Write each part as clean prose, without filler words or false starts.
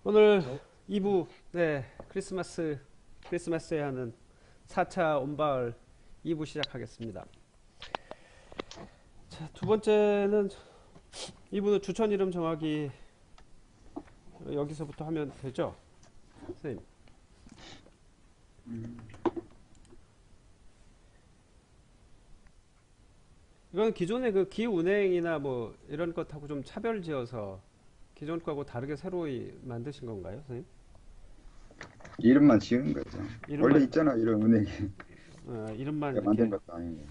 오늘 저, 2부, 네, 크리스마스에 하는 4차 온바을 2부 시작하겠습니다. 자, 두 번째는 2부는 추천 이름 정하기 여기서부터 하면 되죠? 선생님. 이건 기존의 그 기운행이나 뭐 이런 것하고 좀 차별 지어서 기존 거하고 다르게 새로 만드신 건가요, 선생님? 이름만 지은 거죠. 원래 이름만, 있잖아, 이런 은행이. 이름만 내가 만든 이렇게, 것도 아니고.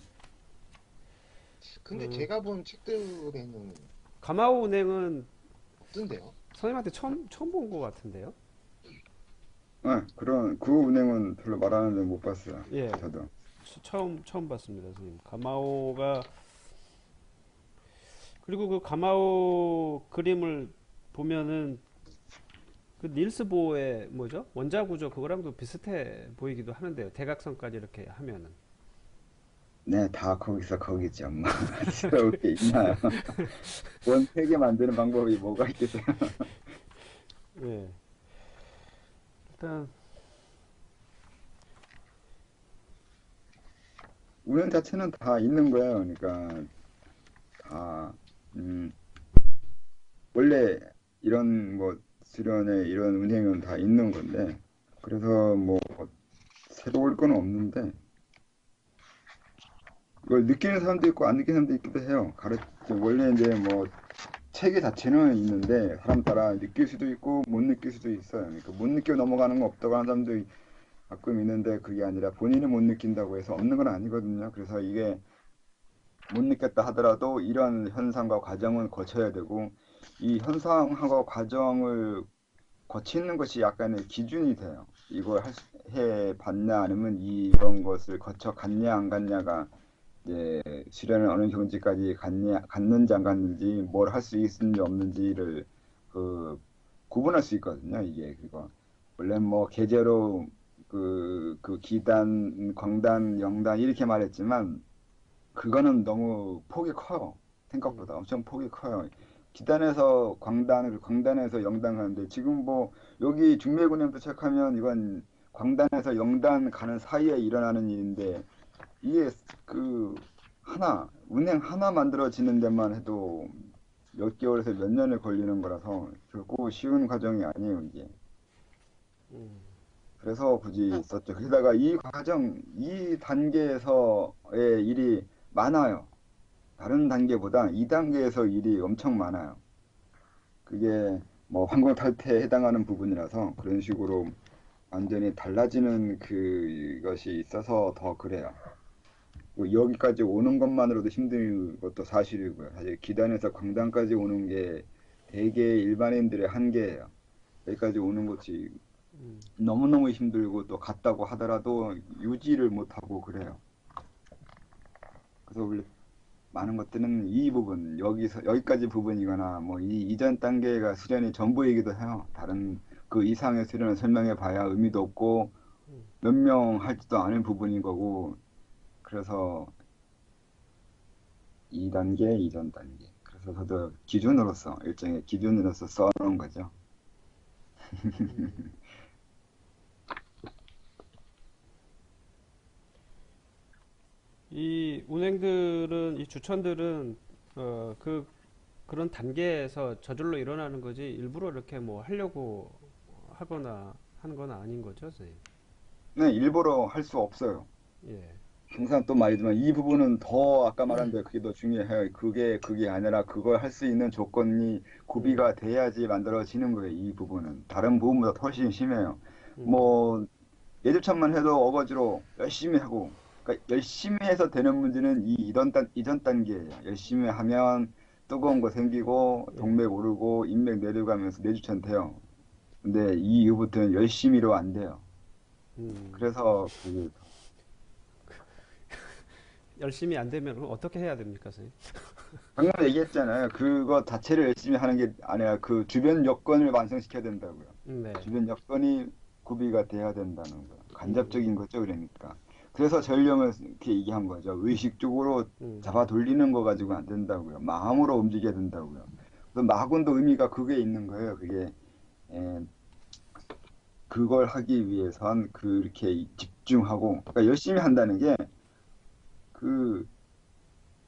근데 제가 본 책들에는 가마오 운행은 없던데요? 선생님한테 처음 본 것 같은데요? 그런, 그 은행은 별로 말하는데 못 봤어요. 예, 저도. 처음 봤습니다, 선생님. 가마오가 그리고 그 가마오 그림을 보면은 그 닐스 보의 뭐죠? 원자 구조 그거랑도 비슷해 보이기도 하는데요. 대각선까지 이렇게 하면은. 네, 다 거기서 거기죠. 뭐, 새로울 게 있나요? 원 세개 만드는 방법이 뭐가 있겠어요? 예. 일단 운행 자체는 다 있는 거예요. 그러니까, 다, 음, 원래 이런 뭐, 수련회 이런 은행은 다 있는 건데, 그래서 뭐, 새로울 건 없는데, 이걸 느끼는 사람도 있고 안 느끼는 사람도 있기도 해요. 원래 이제 뭐 체계 자체는 있는데 사람 따라 느낄 수도 있고 못 느낄 수도 있어요. 그러니까 못 느껴 넘어가는 거 없다고 하는 사람도 가끔 있는데 그게 아니라 본인이 못 느낀다고 해서 없는 건 아니거든요. 그래서 이게 못 느꼈다 하더라도 이런 현상과 과정은 거쳐야 되고 이 현상과 과정을 거치는 것이 약간의 기준이 돼요. 이걸 해 봤냐 아니면 이런 것을 거쳐 갔냐 안 갔냐가 이제 수련을 어느 경지까지 갔는지 안 갔는지 뭘 할 수 있는지 없는지를 그 구분할 수 있거든요. 이게 그거 원래 뭐 계제로 그 기단, 광단, 영단 이렇게 말했지만 그거는 너무 폭이 커요. 음, 생각보다 엄청 폭이 커요. 기단에서 광단, 광단에서 영단 가는데 지금 뭐 여기 중매군염도 체크하면 이건 광단에서 영단 가는 사이에 일어나는 일인데 이게 그 운행 하나 만들어지는 데만 해도 몇 개월에서 몇 년을 걸리는 거라서 결코 쉬운 과정이 아니에요, 이게. 음, 그래서 굳이 썼죠. 게다가 이 단계에서의 일이 많아요. 다른 단계보다 이 단계에서 일이 엄청 많아요. 그게 뭐 환경 탈퇴에 해당하는 부분이라서 그런 식으로 완전히 달라지는 그것이 있어서 더 그래요. 뭐 여기까지 오는 것만으로도 힘든 것도 사실이고요. 사실 기단에서 광단까지 오는 게 대개 일반인들의 한계예요. 여기까지 오는 것이 음. 너무너무 힘들고 또 갔다고 하더라도 유지를 못하고 그래요. 그래서 원래 많은 것들은 이 부분, 여기까지 부분이거나 뭐 이 이전 단계가 수련이 전부이기도 해요. 다른 그 이상의 수련을 설명해 봐야 의미도 없고 몇 명 할지도 않은 부분인 거고 그래서 2단계, 이전 단계. 그래서 저도 기준으로서, 일종의 기준으로서 써놓은 거죠. 이 운행들은 이 추천들은 그런 단계에서 저절로 일어나는 거지 일부러 이렇게 뭐 하려고 하거나 하는 건 아닌 거죠, 선생님. 네, 일부러 할 수 없어요. 예. 항상 또 말이지만 이 부분은 더 아까 말한 대로 그게 더 중요해요. 그게 아니라 그걸 할 수 있는 조건이 음, 구비가 돼야지 만들어지는 거예요. 이 부분은. 다른 부분보다 훨씬 심해요. 음, 뭐, 예주천만 해도 어거지로 열심히 하고, 그러니까 열심히 해서 되는 문제는 이전 단계예요. 열심히 하면 뜨거운 거 생기고, 예. 동맥 오르고, 인맥 내려가면서 뇌주천 돼요. 근데 이 이후부터는 열심히로 안 돼요. 음. 그래서 그 열심히 안 되면 그럼 어떻게 해야 됩니까, 선생님? 방금 얘기했잖아요. 그거 자체를 열심히 하는 게 아니라 그 주변 여건을 완성시켜야 된다고요. 네. 주변 여건이 구비가 돼야 된다는 거예요. 간접적인 음, 거죠, 그러니까. 그래서 전령을 이렇게 얘기한 거죠. 의식적으로 음, 잡아 돌리는 거 가지고 안 된다고요. 마음으로 움직여야 된다고요. 그래서 마군도 의미가 그게 있는 거예요. 그게 에, 그걸 하기 위해선 그렇게 집중하고, 그러니까 열심히 한다는 게 그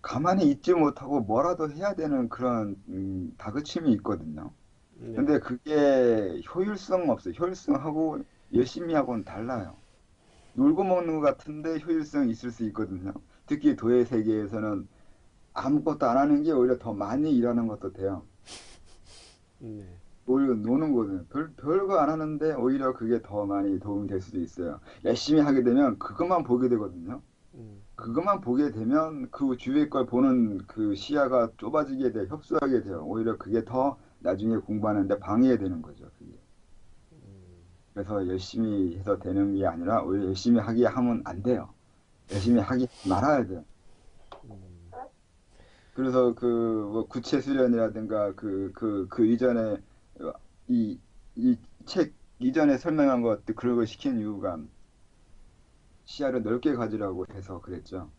가만히 있지 못하고 뭐라도 해야 되는 그런 다그침이 있거든요. 네. 근데 그게 효율성 없어요. 효율성하고 열심히 하고는 달라요. 놀고 먹는 것 같은데 효율성이 있을 수 있거든요. 특히 도의 세계에서는 아무것도 안 하는 게 오히려 더 많이 일하는 것도 돼요. 네. 오히려 노는 거는 별거 안 하는데 오히려 그게 더 많이 도움이 될 수도 있어요. 열심히 하게 되면 그것만 보게 되거든요. 음. 그것만 보게 되면 그 주위의 걸 보는 그 시야가 좁아지게 돼, 협소하게 돼요. 오히려 그게 더 나중에 공부하는데 방해되는 거죠. 그게. 그래서 열심히 해서 되는 게 아니라 오히려 열심히 하게 하면 안 돼요. 열심히 하기 말아야 돼요. 그래서 뭐 구체 수련이라든가 그 이전에 이, 이 책 이전에 설명한 것들 그런 걸 시킨 이유가 시야를 넓게 가지라고 해서 그랬죠.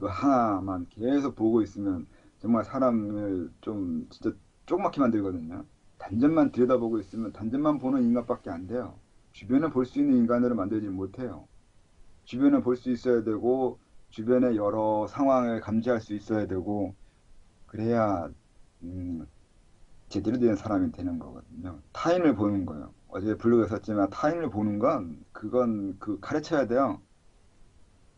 그 하나만 계속 보고 있으면 정말 사람을 좀 진짜 조그맣게 만들거든요. 단점만 들여다보고 있으면 단점만 보는 인간밖에 안 돼요. 주변을 볼 수 있는 인간으로 만들지 못해요. 주변을 볼 수 있어야 되고 주변의 여러 상황을 감지할 수 있어야 되고 그래야 음, 제대로 된 사람이 되는 거거든요. 타인을 보는 거예요. 어제 블로그에 썼지만 타인을 보는 건 그건 가르쳐야 돼요.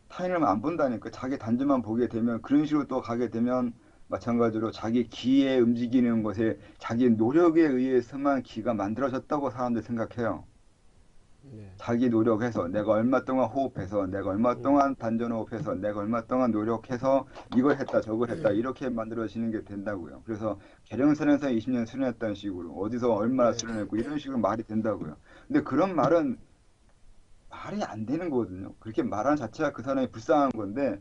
타인을 안 본다니까. 자기 단점만 보게 되면 그런 식으로 또 가게 되면 마찬가지로 자기 기에 움직이는 것에 자기 노력에 의해서만 기가 만들어졌다고 사람들 생각해요. 네. 자기 노력해서 내가 얼마 동안 호흡해서 내가 얼마 음. 동안 단전 호흡해서 내가 얼마 동안 노력해서 이걸 했다 저걸 했다 이렇게 만들어지는 게 된다고요. 그래서 계룡산에서 20년 수련했다는 식으로 어디서 얼마나 네. 수련했고 이런 식으로 말이 된다고요. 근데 그런 말은 말이 안 되는 거거든요. 그렇게 말하는 자체가 그 사람이 불쌍한 건데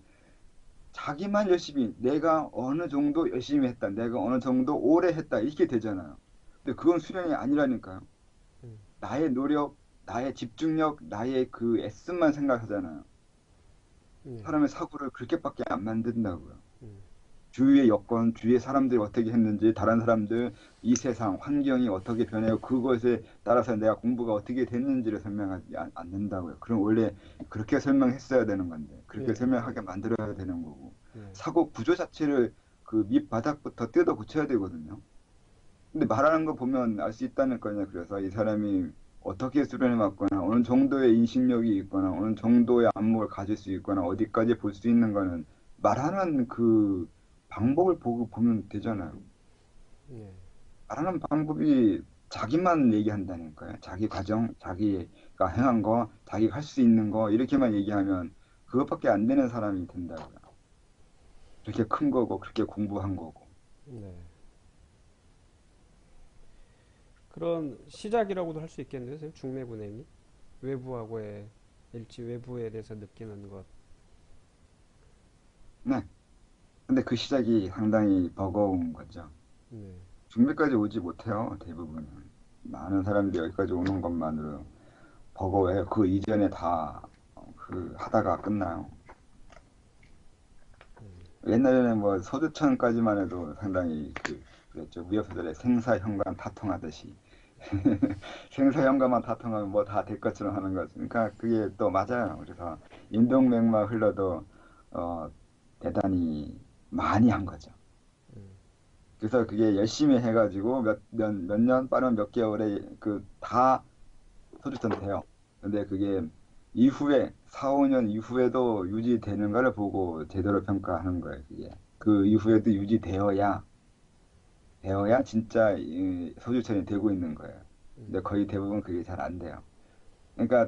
자기만 열심히 내가 어느 정도 열심히 했다. 내가 어느 정도 오래 했다. 이렇게 되잖아요. 근데 그건 수련이 아니라니까요. 음. 나의 노력, 나의 집중력, 나의 그 애씀만 생각하잖아요. 네. 사람의 사고를 그렇게밖에 안 만든다고요. 음. 주위의 여건, 주위의 사람들이 어떻게 했는지, 다른 사람들, 이 세상, 환경이 어떻게 변해요. 그것에 따라서 내가 공부가 어떻게 됐는지를 설명하지 않는다고요. 그럼 원래 그렇게 설명했어야 되는 건데, 그렇게 네. 설명하게 만들어야 되는 거고, 네. 사고 구조 자체를 그 밑바닥부터 뜯어 고쳐야 되거든요. 근데 말하는 거 보면 알 수 있다는 거냐. 그래서 이 사람이 어떻게 수련해 왔거나, 어느 정도의 인식력이 있거나, 어느 정도의 안목을 가질 수 있거나, 어디까지 볼 수 있는 거는 말하는 그 방법을 보고 보면 되잖아요. 네. 말하는 방법이 자기만 얘기한다니까요. 자기 과정, 자기가 행한 거, 자기가 할 수 있는 거, 이렇게만 얘기하면 그것밖에 안 되는 사람이 된다고요. 그렇게 큰 거고, 그렇게 공부한 거고. 네. 그런 시작이라고도 할 수 있겠네요. 선생님. 중매분행이 외부하고의 일치, 외부에 대해서 느끼는 것. 네. 근데 그 시작이 상당히 버거운 거죠. 네. 중매까지 오지 못해요, 대부분은. 많은 사람들이 여기까지 오는 것만으로 버거워해요. 그 이전에 다 하다가 끝나요. 옛날에는 뭐 서두천까지만 해도 상당히 그랬죠. 무협소설의 생사현관 타통하듯이. 생사현관만 타통하면 뭐 다 될 것처럼 하는 거죠. 그러니까 그게 또 맞아요. 그래서 인동맥만 흘러도 어, 대단히 많이 한 거죠. 그래서 그게 열심히 해가지고 몇 년, 빠르면 몇 개월에 다 소주천 돼요. 근데 그게 이후에, 4, 5년 이후에도 유지되는가를 보고 제대로 평가하는 거예요, 그게. 그 이후에도 되어야 진짜 이 소주천이 되고 있는 거예요. 근데 거의 대부분 그게 잘 안 돼요. 그러니까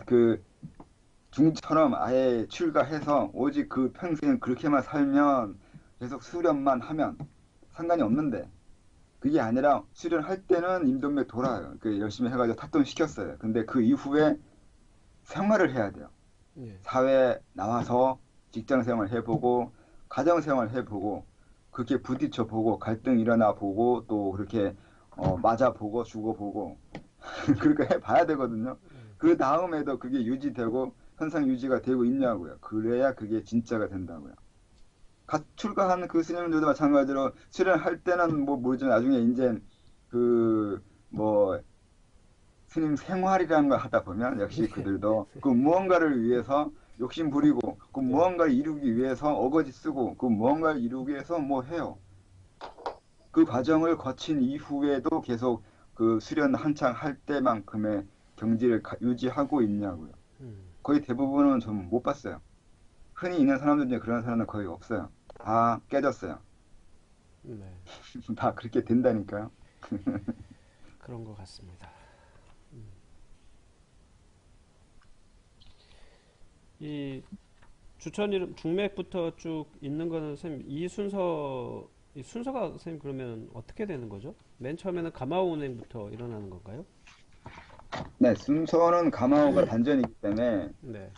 중처럼 아예 출가해서 오직 그 평생 그렇게만 살면 계속 수련만 하면 상관이 없는데 그게 아니라 수련할 때는 임동맥 돌아요. 그 열심히 해가지고 탑돈 시켰어요. 근데 그 이후에 생활을 해야 돼요. 네. 사회에 나와서 직장 생활 해보고 가정 생활 해보고 그렇게 부딪혀 보고 갈등 일어나 보고 또 그렇게 맞아 보고 죽어 보고 그렇게 해봐야 되거든요. 그 다음에도 그게 유지되고 현상 유지가 되고 있냐고요. 그래야 그게 진짜가 된다고요. 출가한 그 스님들도 마찬가지로 수련할 때는 뭐 모르지만 나중에 이제 그 뭐 스님 생활이라는 걸 하다 보면 역시 그들도 그 무언가를 위해서 욕심 부리고 그 예. 무언가를 이루기 위해서 어거지 쓰고 그 무언가를 이루기 위해서 뭐 해요. 그 과정을 거친 이후에도 계속 그 수련 한창 할 때만큼의 경지를 유지하고 있냐고요. 음. 거의 대부분은 좀 못 봤어요. 흔히 있는 사람들 중에 그런 사람은 거의 없어요. 다 깨졌어요. 네. 다 그렇게 된다니까요. 그런 것 같습니다. 이 주천 이름 중맥부터 쭉 있는 거는 선생님 이 순서가 선생님 그러면 어떻게 되는 거죠? 맨 처음에는 가마오 운행부터 일어나는 건가요? 네, 순서는 가마오가 단전이기 때문에 네.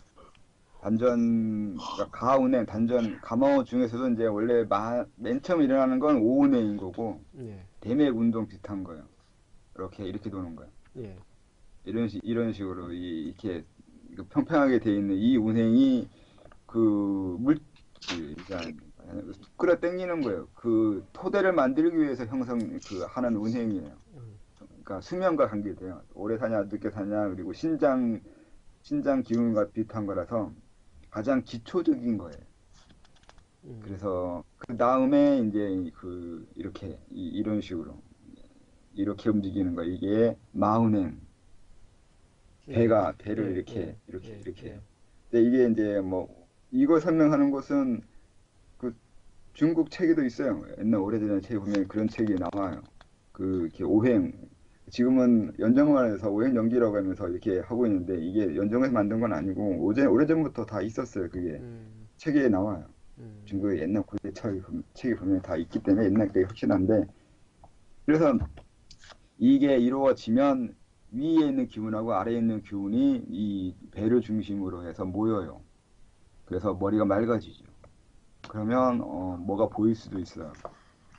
단전, 그러니까 가운행, 단전, 가마오 중에서도 이제 원래 맨 처음 일어나는 건 오운행인 거고, 예. 대맥 운동 비슷한 거예요. 이렇게 도는 거예요. 예. 이런 식으로, 이렇게 그 평평하게 돼 있는 이 운행이 그 그러니까 끌어 당기는 거예요. 그 토대를 만들기 위해서 하는 운행이에요. 그러니까 수면과 관계돼요. 오래 사냐, 늦게 사냐, 그리고 신장 기운과 비슷한 거라서 가장 기초적인 거예요. 그래서 그 다음에 이제 이런 식으로 이렇게 움직이는 거 이게 마운행 배를 예. 예. 이렇게 해요. 예. 근데 이게 이제 뭐 이거 설명하는 것은 그 중국 책에도 있어요. 옛날 오래전에 책에 보면 그런 책이 나와요. 이렇게 오행 지금은 연정관에서 오행 연기라고 하면서 이렇게 하고 있는데 이게 연정에서 만든 건 아니고 오래전부터 다 있었어요. 그게 음. 책에 나와요. 음. 중국의 옛날 고대 책에 보면 다 있기 때문에 옛날 게 확실한데 그래서 이게 이루어지면 위에 있는 기운하고 아래에 있는 기운이 이 배를 중심으로 해서 모여요. 그래서 머리가 맑아지죠. 그러면 뭐가 보일 수도 있어요.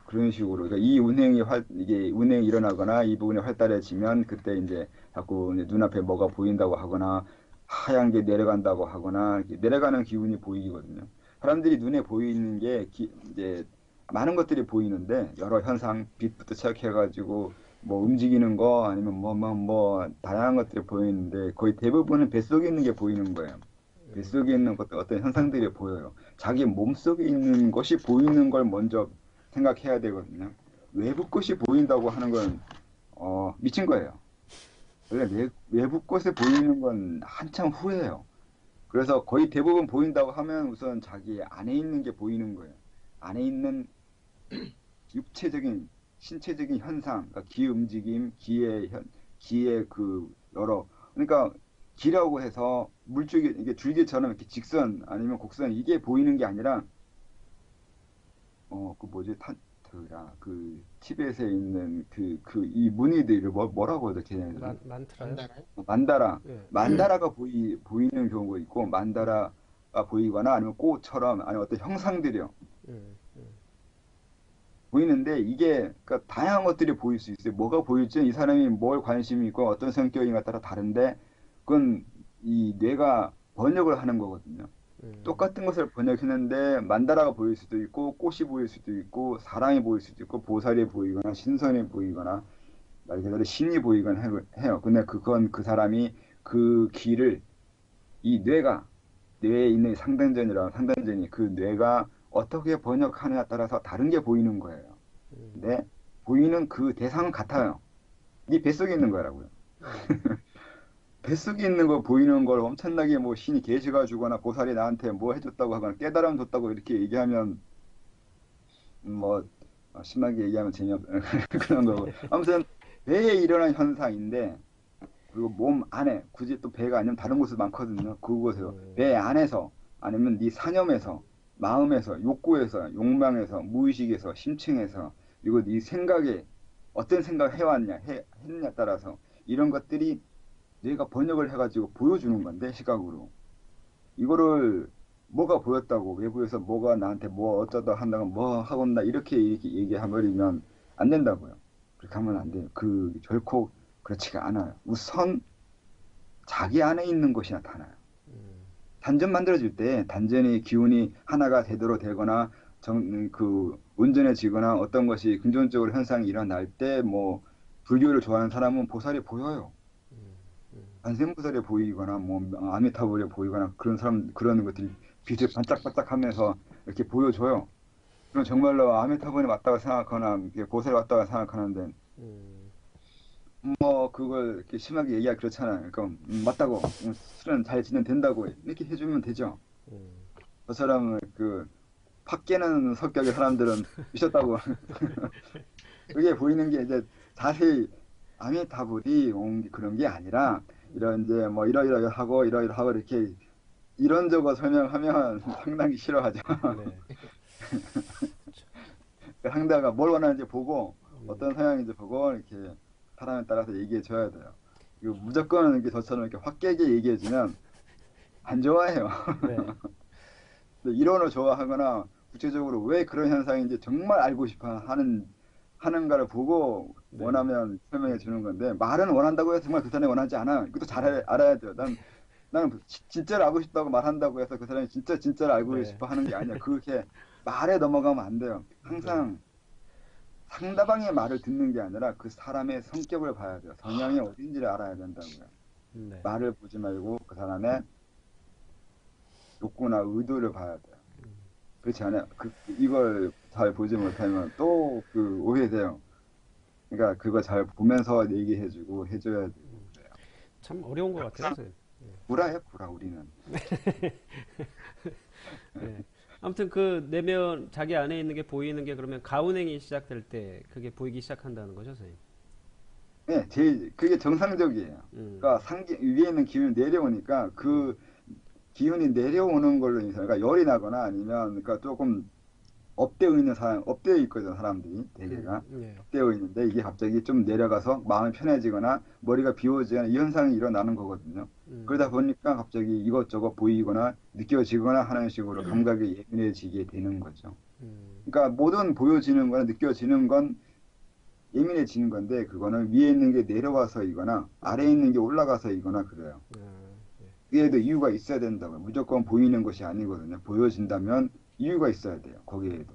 그런 식으로 그러니까 이게 운행이 일어나거나 이 부분이 활달해지면 그때 이제 자꾸 이제 눈앞에 뭐가 보인다고 하거나 하얀 게 내려간다고 하거나 이렇게 내려가는 기운이 보이거든요. 사람들이 눈에 보이는 게 이제 많은 것들이 보이는데 여러 현상 빛부터 시작해가지고 뭐 움직이는 거 아니면 뭐 다양한 것들이 보이는데 거의 대부분은 뱃속에 있는 게 보이는 거예요. 뱃속에 있는 어떤 현상들이 보여요. 자기 몸속에 있는 것이 보이는 걸 먼저 생각해야 되거든요. 외부 것이 보인다고 하는 건 미친 거예요. 원래 외부 것에 보이는 건 한참 후예요. 그래서 거의 대부분 보인다고 하면 우선 자기 안에 있는 게 보이는 거예요. 안에 있는 육체적인 신체적인 현상, 그러니까 기 움직임, 기의 그 그러니까 기라고 해서 물줄기 이게 줄기처럼 이렇게 직선 아니면 곡선 이게 보이는 게 아니라 그 뭐지 그 티벳에 있는 이 무늬들을 뭐라고 하죠 걔네들 만트라요? 한달에 예. 만다라가 보이는 경우가 있고 만다라가 보이거나 아니면 꽃처럼 아니면 어떤 형상들이요 음. 보이는데 이게 그러니까 다양한 것들이 보일 수 있어요. 뭐가 보일지 이 사람이 뭘 관심이 있고 어떤 성격인가 따라 다른데 그건 이 뇌가 번역을 하는 거거든요. 똑같은 것을 번역했는데 만다라가 보일 수도 있고 꽃이 보일 수도 있고 사랑이 보일 수도 있고 보살이 보이거나 신선이 보이거나 말 그대로 신이 보이거나 해요. 근데 그건 그 사람이 그 길을 이 뇌에 있는 상단전이 그 뇌가 어떻게 번역하느냐에 따라서 다른 게 보이는 거예요. 근데 보이는 그 대상은 같아요. 네 뱃속에 있는 거라고요. 뱃속에 있는 거 보이는 걸 엄청나게 뭐 신이 계시가 주거나 보살이 나한테 뭐 해줬다고 하거나 깨달음 줬다고 이렇게 얘기하면 뭐 심하게 얘기하면 재미없 그런 거고 아무튼 배에 일어난 현상인데 그리고 몸 안에 굳이 또 배가 아니면 다른 곳도 많거든요. 그곳에서 배 안에서 아니면 네 사념에서 마음에서 욕구에서 욕망에서 무의식에서 심층에서 그리고 네 생각에 어떤 생각 했느냐 따라서 이런 것들이 뇌가 번역을 해가지고 보여주는 건데 시각으로 이거를 뭐가 보였다고 외부에서 뭐가 나한테 뭐 어쩌다 한다고 뭐 하겠나 이렇게 얘기해버리면 안 된다고요. 그렇게 하면 안 돼요. 결코 그렇지가 않아요. 우선 자기 안에 있는 것이 나타나요. 단전 만들어질 때 단전의 기운이 하나가 제대로 되거나 온전해지거나 어떤 것이 긍정적으로 현상이 일어날 때 뭐 불교를 좋아하는 사람은 보살이 보여요. 음, 음, 관세음보살이 보이거나 뭐 아미타불이 보이거나 그런 사람 그런 것들이 빛을 반짝반짝하면서 이렇게 보여줘요. 그럼 정말로 아미타불이 맞다고 생각하거나 이렇게 보살이 맞다고 생각하는데 음, 뭐 그걸 이렇게 심하게 얘기하기 그렇잖아요. 그러니까 맞다고 술은 잘 진행된다고 이렇게 해주면 되죠. 음. 그 사람은 그 팍 깨는 성격의 사람들은 미쳤다고 그게 보이는 게 이제 자세히 아미타불이 온 그런 게 아니라 이런 이제 뭐 이러이러하고 이러이러하고 이렇게 이런저거 설명하면 상당히 싫어하죠. 네. 상대가 뭘 원하는지 보고 음, 어떤 성향인지 보고 이렇게 사람에 따라서 얘기해 줘야 돼요. 이거 무조건 이렇게 저처럼 이렇게 확 깨게 얘기해주면 안 좋아해요. 네. 근데 이론을 좋아하거나 구체적으로 왜 그런 현상인지 정말 알고 싶어 하는가를 보고 네. 원하면 설명해 주는 건데 말은 원한다고 해서 정말 그 사람이 원하지 않아. 이것도 잘 알아야 돼요. 나는 진짜로 알고 싶다고 말한다고 해서 그 사람이 진짜로 알고 네. 싶어 하는 게 아니야. 그렇게 말에 넘어가면 안 돼요. 네. 항상 상대방의 말을 듣는 게 아니라 그 사람의 성격을 봐야 돼요. 성향이 어딘지를 알아야 된다고요. 네. 말을 보지 말고 그 사람의 욕구나 의도를 봐야 돼요. 그렇지 않아요? 이걸 잘 보지 못하면 또 그 오해돼요. 그러니까 그거 잘 보면서 얘기해주고 해줘야 되고 그래요. 참 어려운 것 같아요, 항상 선생님. 구라예요, 구라 우리는. 네. 아무튼 그 내면 자기 안에 있는 게 보이는 게 그러면 가운행이 시작될 때 그게 보이기 시작한다는 거죠, 선생님. 네, 제일 그게 정상적이에요. 음, 그러니까 위에 있는 기운이 내려오니까 음, 그 기운이 내려오는 걸로 인해서 그러니까 열이 나거나 아니면 그러니까 조금 업되어 있는 사람, 업되어 있거든 사람들이 대개가 네. 업되어 있는데 이게 갑자기 좀 내려가서 마음이 편해지거나 머리가 비워지거나 이 현상이 일어나는 거거든요. 그러다 음, 보니까 갑자기 이것저것 보이거나 느껴지거나 하는 식으로 감각이 예민해지게 되는 거죠. 음, 그러니까 모든 보여지는 거나 느껴지는 건 예민해지는 건데 그거는 위에 있는 게 내려와서이거나 아래에 있는 게 올라가서이거나 그래요. 아, 네. 그에도 이유가 있어야 된다고요. 무조건 보이는 것이 아니거든요. 보여진다면 이유가 있어야 돼요. 거기에도.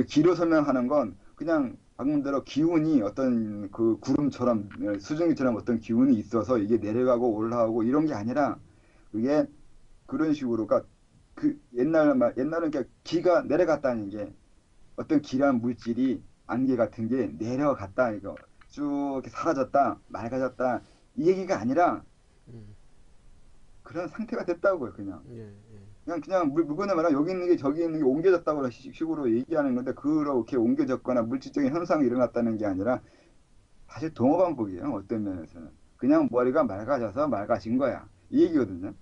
기로 설명하는 건 그냥 방금 대로 기운이 어떤 그 구름처럼 수증기처럼 어떤 기운이 있어서 이게 내려가고 올라가고 이런 게 아니라 그게 그런 식으로 그러니까 그 옛날은 그러니까 기가 내려갔다는 게 어떤 기란 물질이 안개 같은 게 내려갔다 이거 쭉 이렇게 사라졌다 맑아졌다 이 얘기가 아니라 음, 그런 상태가 됐다고요. 그냥. 예, 예. 그냥 물건을 말하면 여기 있는 게 저기 있는 게 옮겨졌다고 식으로 얘기하는 건데 그렇게 옮겨졌거나 물질적인 현상이 일어났다는 게 아니라 사실 동어반복이에요. 어떤 면에서는 그냥 머리가 맑아져서 맑아진 거야 이 얘기거든요.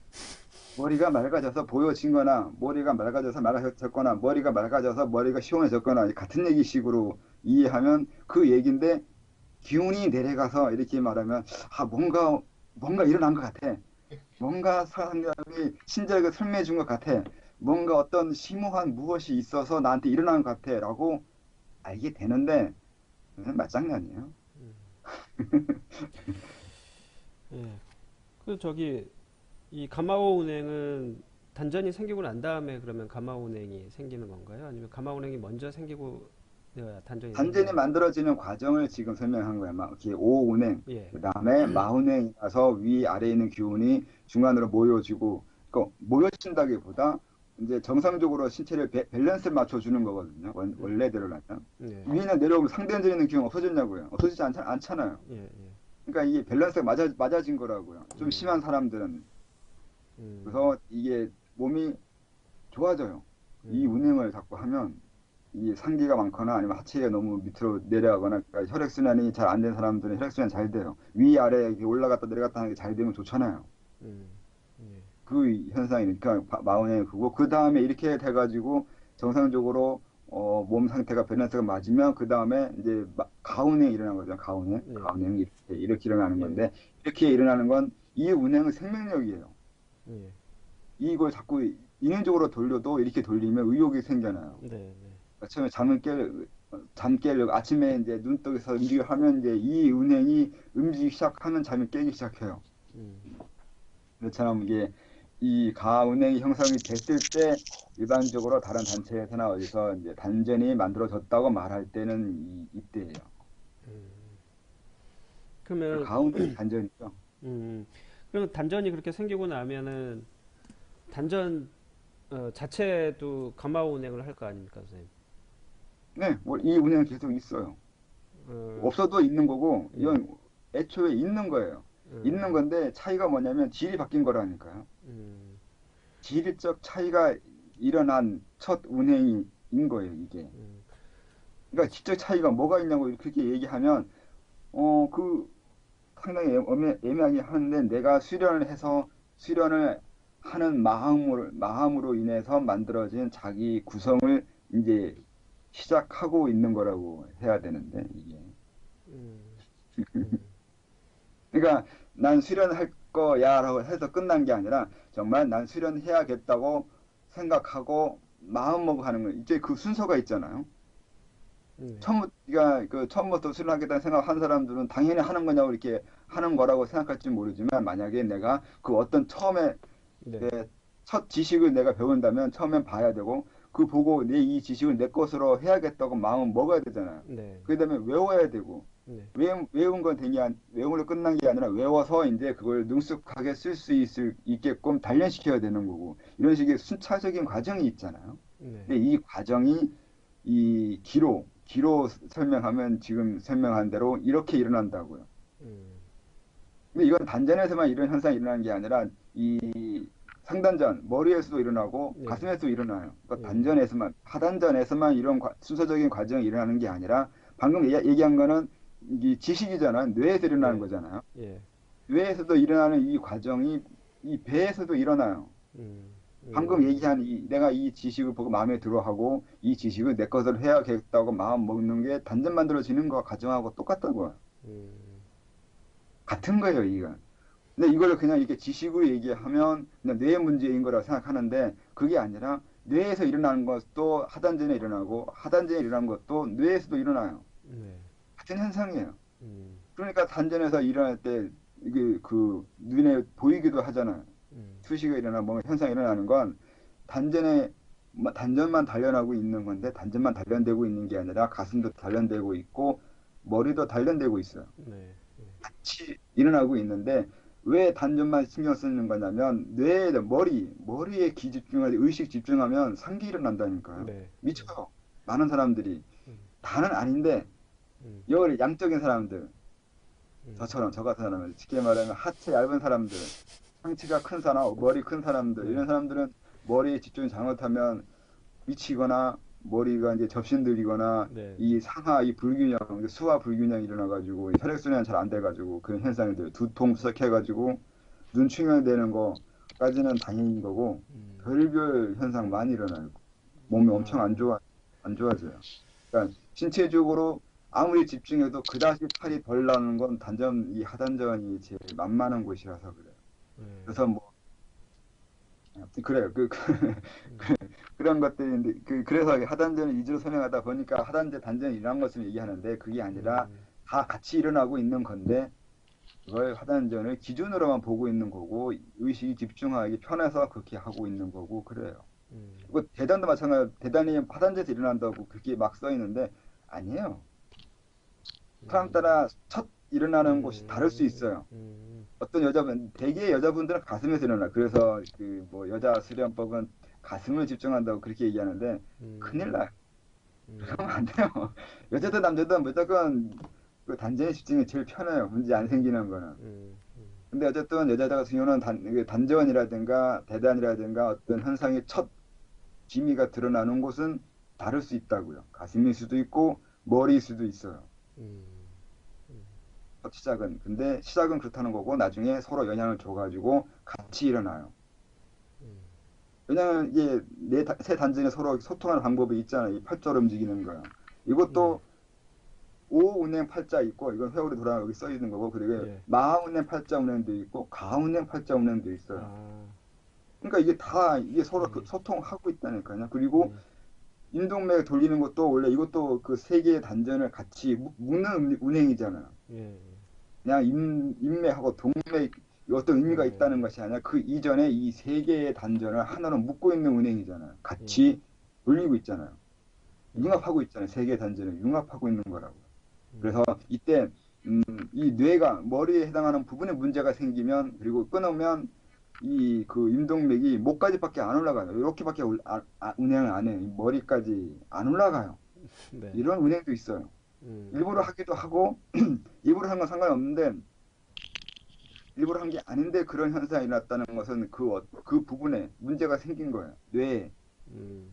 머리가 맑아져서 보여진 거나 머리가 맑아져서 맑아졌거나 머리가 맑아져서 머리가 시원해졌거나 같은 얘기식으로 이해하면 그 얘기인데 기운이 내려가서 이렇게 말하면 아 뭔가 일어난 것 같아. 뭔가 사람이 친절하게 설명해 준 것 같아. 뭔가 어떤 심오한 무엇이 있어서 나한테 일어난 것 같아. 라고 알게 되는데, 그건 말장난이에요. 예. 그 저기 이 가마오 운행은 단전이 생기고 난 다음에 그러면 가마오 운행이 생기는 건가요? 아니면 가마오 운행이 먼저 생기고 단전이 단전이 생기는? 만들어지는 과정을 지금 설명한 거야. 막 이렇게 오운행, 예. 그 다음에 마운행이 나서 위, 아래에 있는 기운이 중간으로 모여지고, 그 모여진다기보다 이제 정상적으로 신체를 밸런스를 맞춰주는 거거든요. 원래대로라면. 예. 위는 내려오면 상대전에 있는 기운 없어졌냐고요. 없어지지 않잖아요. 예. 예. 그러니까 이게 밸런스가 맞아진 거라고요. 좀 음. 심한 사람들은. 음. 그래서 이게 몸이 좋아져요. 이 음. 운행을 자꾸 하면 이 상기가 많거나 아니면 하체가 너무 밑으로 내려가거나 그러니까 혈액순환이 잘 안 된 사람들은 혈액순환이 잘 돼요. 위아래 이렇게 올라갔다 내려갔다 하는 게 잘 되면 좋잖아요. 음. 예. 그 현상이니까 마운행 그거 그 다음에 이렇게 돼가지고 정상적으로 몸 상태가 밸런스가 맞으면 그 다음에 이제 가운행이 일어난 거죠. 예. 가운행이 이렇게 일어나는 예. 건데 이렇게 일어나는 건 이 운행은 생명력이에요. 예. 이걸 자꾸 인위적으로 돌려도 이렇게 돌리면 의욕이 생겨나요. 네. 네. 처음에 잠 깨려고 아침에 이제 눈 떠서 움직여 하면 이제 이 운행이 움직이기 시작하면 잠이 깨기 시작해요. 음. 그렇처럼 이게 이 가운행이 형성이 됐을 때 일반적으로 다른 단체에서나 어디서 이제 단전이 만들어졌다고 말할 때는 이때예요. 그 그러면 가운데 단전이죠. 음, 그럼 단전이 그렇게 생기고 나면은 단전 자체도 가마우 운행을 할 거 아닙니까, 선생님? 네, 뭐 이 운행은 계속 있어요. 어, 없어도 있는 거고 예, 이건 애초에 있는 거예요. 있는 음, 건데 차이가 뭐냐면 질이 바뀐 거라니까요. 음, 질적 차이가 일어난 첫 운행인 거예요, 이게. 음, 그러니까 질적 차이가 뭐가 있냐고 그렇게 얘기하면 그 상당히 애매하게 하는데 내가 수련을 해서 수련을 하는 마음으로 인해서 만들어진 자기 구성을 이제 시작하고 있는 거라고 해야 되는데 이게. 음, 음, 그러니까 난 수련할 거야라고 해서 끝난 게 아니라 정말 난 수련해야겠다고 생각하고 마음먹고 하는 거. 이제 그 순서가 있잖아요. 네, 처음부터 수련하겠다는 생각한 사람들은 당연히 하는 거냐고 이렇게 하는 거라고 생각할지 모르지만 만약에 내가 그 어떤 처음에 네, 내 첫 지식을 내가 배운다면 처음엔 봐야 되고 그 보고 내 이 지식을 내 것으로 해야겠다고 마음을 먹어야 되잖아요. 네, 그다음에 외워야 되고 네, 외운 건 외움으로 끝난 게 아니라 외워서 이제 그걸 능숙하게 쓸 수 있게끔 단련시켜야 되는 거고 이런 식의 순차적인 과정이 있잖아요. 네, 근데 이 과정이 이 기로 설명하면 지금 설명한 대로 이렇게 일어난다고요. 음, 근데 이건 단전에서만 이런 현상이 일어나는 게 아니라 이 상단전, 머리에서도 일어나고 네, 가슴에서도 일어나요. 그러니까 예, 하단전에서만 이런 순서적인 과정이 일어나는 게 아니라 방금 얘기한 거는 이 지식이잖아요. 뇌에서 일어나는 네, 거잖아요. 예, 뇌에서도 일어나는 이 과정이 이 배에서도 일어나요. 음, 방금 음, 얘기한 내가 이 지식을 보고 마음에 들어하고 이 지식을 내 것으로 해야겠다고 마음 먹는 게 단전 만들어지는 거 과정하고 똑같다고요. 음, 같은 거예요, 이건. 근데 이걸 그냥 이렇게 지식으로 얘기하면 그냥 뇌의 문제인 거라고 생각하는데 그게 아니라 뇌에서 일어나는 것도 하단전에 일어나고 하단전에 일어나는 것도 뇌에서도 일어나요. 네, 같은 현상이에요. 음, 그러니까 단전에서 일어날 때 이게 그 눈에 보이기도 하잖아요. 음, 수시가 일어나 뭐 현상이 일어나는 건 단전에 단전만 단련하고 있는 건데 단전만 단련되고 있는 게 아니라 가슴도 단련되고 있고 머리도 단련되고 있어요. 네, 같이 일어나고 있는데 왜 단전만 신경 쓰는 거냐면 머리에 기 집중할 때 의식 집중하면 상기 일어난다니까요. 네, 미쳐요. 많은 사람들이 음, 다는 아닌데 음, 여기 양적인 사람들 음, 저처럼 저 같은 사람들 쉽게 말하면 하체 얇은 사람들 상체가 큰 사람 머리 큰 사람들 네, 이런 사람들은 머리에 집중이 잘못하면 미치거나 머리가 이제 접신들이거나 네, 네, 이 상하 이 불균형 수화 불균형이 일어나가지고 혈액순환이 잘 안 돼가지고 그런 현상들 두통 부석해가지고 눈 충혈되는 거까지는 당연인 거고 음, 별별 현상 많이 일어나요. 몸이 엄청 아, 안 좋아져요. 그러니까 신체적으로 아무리 집중해도 그다지 탈이 덜 나는 건 단전 이 하단전이 제일 만만한 곳이라서 그래요. 네, 그래서 뭐 아무튼 그래요. 음, 그런 것들인데 그래서 하단전을 위주로 설명하다 보니까 하단전 단전이 일어난 것을 얘기하는데 그게 아니라 음, 다 같이 일어나고 있는 건데 그걸 하단전을 기준으로만 보고 있는 거고 의식이 집중하기 편해서 그렇게 하고 있는 거고 그래요. 음, 그리고 대단도 마찬가지로 대단히 하단전에서 일어난다고 그렇게 막 써 있는데 아니에요. 사람 음, 따라 첫 일어나는 곳이 다를 수 음, 있어요. 음, 어떤 대개의 여자분들은 가슴에서 일어나. 그래서 그 뭐 여자 수련법은 가슴을 집중한다고 그렇게 얘기하는데 큰일 음, 나요. 그러면 안 음, 돼요. 여자든 남자든 무조건 그 단전에 집중이 제일 편해요. 문제 안 음, 생기는 거는. 음, 근데 어쨌든 여자 같은 경우는 이게 단전이라든가 대단이라든가 어떤 현상의 첫 기미가 드러나는 곳은 다를 수 있다고요. 가슴일 수도 있고 머리일 수도 있어요. 음, 첫 시작은. 근데 시작은 그렇다는 거고 나중에 서로 영향을 줘가지고 같이 일어나요. 음, 왜냐하면 이게 세 단전에 서로 소통하는 방법이 있잖아요. 이 팔자로 움직이는 거요. 네, 이것도 오운행 팔자 있고 이건 회오리 돌아가 여기 써 있는 거고 그리고 예, 마운행 팔자 운행도 있고 가운행 팔자 운행도 있어요. 아, 그러니까 이게 서로 음, 소통하고 있다니까요. 그리고 음, 인동맥 돌리는 것도 원래 이것도 그 세 개의 단전을 같이 묶는 운행이잖아요. 예, 그냥 인맥하고 동맥 어떤 의미가 있다는 예, 것이 아니라 그 이전에 이 세 개의 단전을 하나로 묶고 있는 은행이잖아요. 예, 같이 돌리고 있잖아요. 예, 융합하고 있잖아요. 세 개의 단전을 융합하고 있는 거라고. 음, 그래서 이때 이 뇌가 머리에 해당하는 부분에 문제가 생기면 그리고 끊으면 이 그 임동맥이 목까지밖에 안 올라가요. 이렇게밖에 운행을 안 해요. 이 머리까지 안 올라가요. 네. 이런 운행도 있어요. 음, 일부러 하기도 하고 일부러 하는 건 상관없는데 일부러 한 게 아닌데 그런 현상이 일어났다는 것은 그 부분에 문제가 생긴 거예요. 뇌에 음,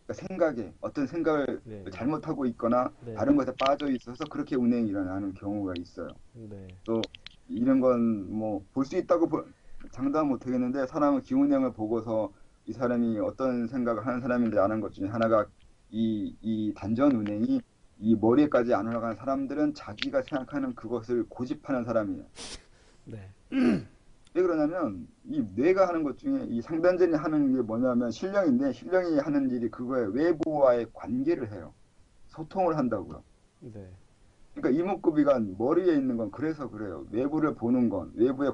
그러니까 생각에 어떤 생각을 네, 잘못하고 있거나 네, 다른 것에 빠져 있어서 그렇게 운행이 일어나는 경우가 있어요. 네, 또 이런 건 뭐 볼 수 있다고 장담은 못 하겠는데 사람은 기운형을 보고서 이 사람이 어떤 생각을 하는 사람인지 아는 것 중에 하나가 이 단전 운행이 이 머리에까지 안 올라가는 사람들은 자기가 생각하는 그것을 고집하는 사람이에요. 네, 왜 그러냐면 이 뇌가 하는 것 중에 이 상단전이 하는 게 뭐냐면 신령인데 신령이 하는 일이 그거에 외부와의 관계를 해요. 소통을 한다고요. 네, 그러니까 이목구비가 머리에 있는 건 그래서 그래요. 외부를 보는 건, 외부에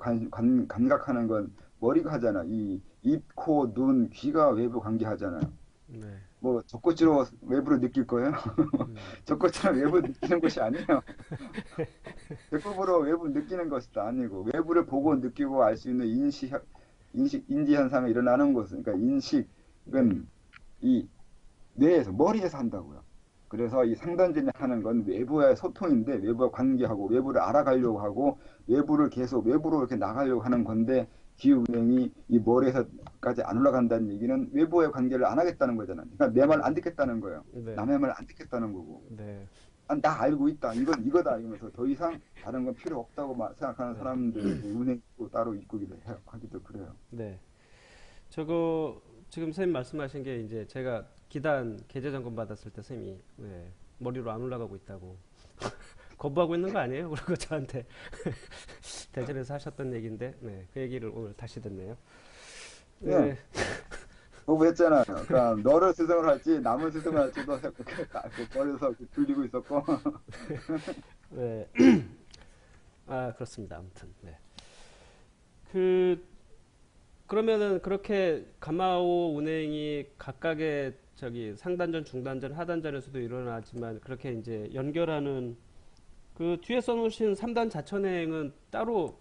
감각하는 건 머리가 하잖아. 이 입, 코, 눈, 귀가 외부 관계하잖아요. 네, 뭐 젖꼭지로 외부를 느낄 거예요? 음, 젖꼭지로 외부 느끼는 것이 아니에요. 배꼽으로 외부 느끼는 것도 아니고 외부를 보고 느끼고 알 수 있는 인지 현상이 일어나는 것은 그러니까 네, 인식은 이 뇌에서 머리에서 한다고요. 그래서 이 상단전이 하는 건 외부와의 소통인데 외부와 관계하고 외부를 알아가려고 하고 외부를 계속 외부로 이렇게 나가려고 하는 건데 기운행이 이 머리에서까지 안 올라간다는 얘기는 외부와의 관계를 안 하겠다는 거잖아요. 그러니까 내 말 안 듣겠다는 거예요. 네, 남의 말 안 듣겠다는 거고. 네, 아, 나 알고 있다. 이건 이거다. 이러면서 더 이상 다른 건 필요 없다고 생각하는 네, 사람들이 운행이 또 따로 있기도 해요. 하기도 그래요. 네. 저거 지금 선생님 말씀하신 게 이제 제가 기단 계좌 점검 받았을 때 선생님이 네, 머리로 안 올라가고 있다고 거부하고 있는 거 아니에요? 그리고 저한테 대전에서 하셨던 얘기인데 네, 그 얘기를 오늘 다시 듣네요. 예, 네, 거부했잖아요. 그러니까 너를 스승을 할지 남을 스승을 할지도 머리에서 돌리고 있었고. 네, 아 그렇습니다. 아무튼 네. 그 그러면은 그렇게 가마오 운행이 각각의 저기 상단전, 중단전, 하단전에서도 일어나지만 그렇게 이제 연결하는 그 뒤에 써놓으신 3단 자천행은 따로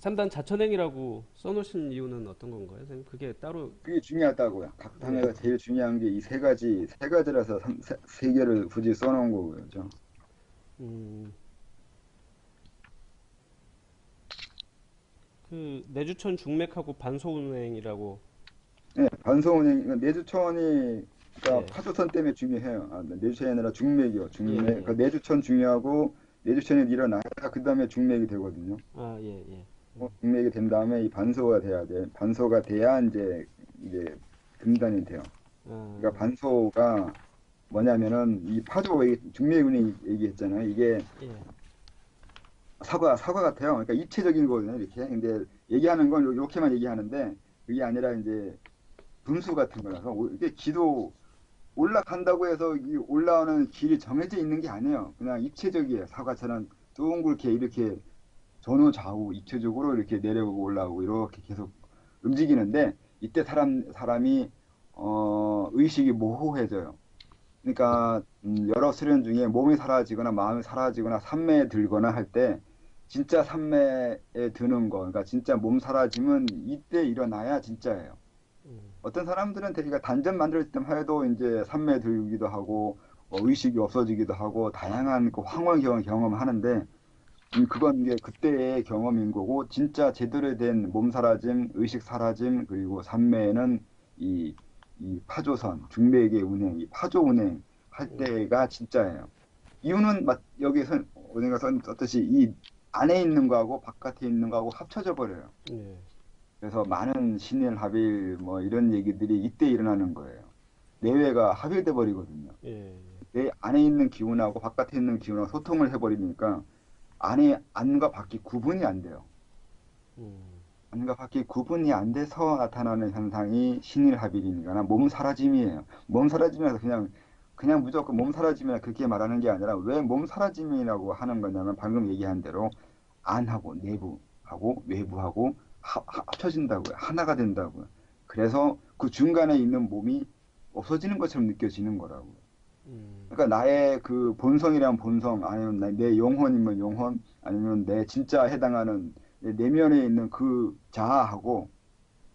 3단 자천행이라고 써놓으신 이유는 어떤 건가요? 선생님? 그게 따로 그게 중요하다고요. 각 네, 단어가 제일 중요한 게 이 세 가지라서 세 개를 굳이 써놓은 거고요. 죠. 음, 그 내주천 중맥하고 반소 운행이라고 네, 반성운행, 내주천이, 그러니까 예, 파주선 때문에 중요해요. 아, 내주천이 아니라 중맥이요. 예, 중맥. 그러니까 예, 내주천 중요하고, 내주천이 일어나야 그 다음에 중맥이 되거든요. 아, 예, 예, 중맥이 된 다음에 이 반소가 돼야 돼. 반소가 돼야 이제 금단이 돼요. 그러니까 아, 반소가 뭐냐면은 이 파도 중맥운이 얘기했잖아요. 이게 예, 사과 같아요. 그러니까 입체적인 거거든요. 이렇게. 근데 얘기하는 건 이렇게만 얘기하는데 그게 아니라 이제 분수 같은 거라서 이게 기도 올라간다고 해서 이 올라오는 길이 정해져 있는 게 아니에요. 그냥 입체적이에요. 사과처럼 둥글게 이렇게 전후 좌우 입체적으로 이렇게 내려오고 올라오고 이렇게 계속 움직이는데 이때 사람이 의식이 모호해져요. 그러니까 여러 수련 중에 몸이 사라지거나 마음이 사라지거나 산매에 들거나 할 때 진짜 산매에 드는 거, 그러니까 진짜 몸 사라짐은 이때 일어나야 진짜예요. 어떤 사람들은 되게 단전 만들 때만 해도 이제 산매에 들기도 하고 의식이 없어지기도 하고 다양한 그 황홀 경험하는데 그건 이게 그때의 경험인 거고 진짜 제대로 된 몸 사라짐, 의식 사라짐 그리고 산매에는 이, 이 파조선, 중맥의 운행, 이 파조 운행 할 때가 진짜예요. 이유는 여기서 어딘가 썼듯이 이 안에 있는 거하고 바깥에 있는 거하고 합쳐져 버려요. 예, 그래서 많은 신일 합일 뭐 이런 얘기들이 이때 일어나는 거예요. 내외가 합일돼 버리거든요. 예, 내 안에 있는 기운하고 바깥에 있는 기운하고 소통을 해버리니까 안과 밖이 구분이 안 돼요. 음, 안과 밖이 구분이 안 돼서 나타나는 현상이 신일합일이니까 몸 사라짐이에요. 몸 사라짐에서 그냥 무조건 몸 사라짐이라 그렇게 말하는 게 아니라 왜 몸 사라짐이라고 하는 거냐면 방금 얘기한 대로 안하고 내부하고 외부하고 합쳐진다고요. 하나가 된다고요. 그래서 그 중간에 있는 몸이 없어지는 것처럼 느껴지는 거라고요. 그러니까 나의 그 본성이란 본성, 아니면 내 영혼이면 영혼, 아니면 내 진짜 해당하는 내 내면에 있는 그 자아하고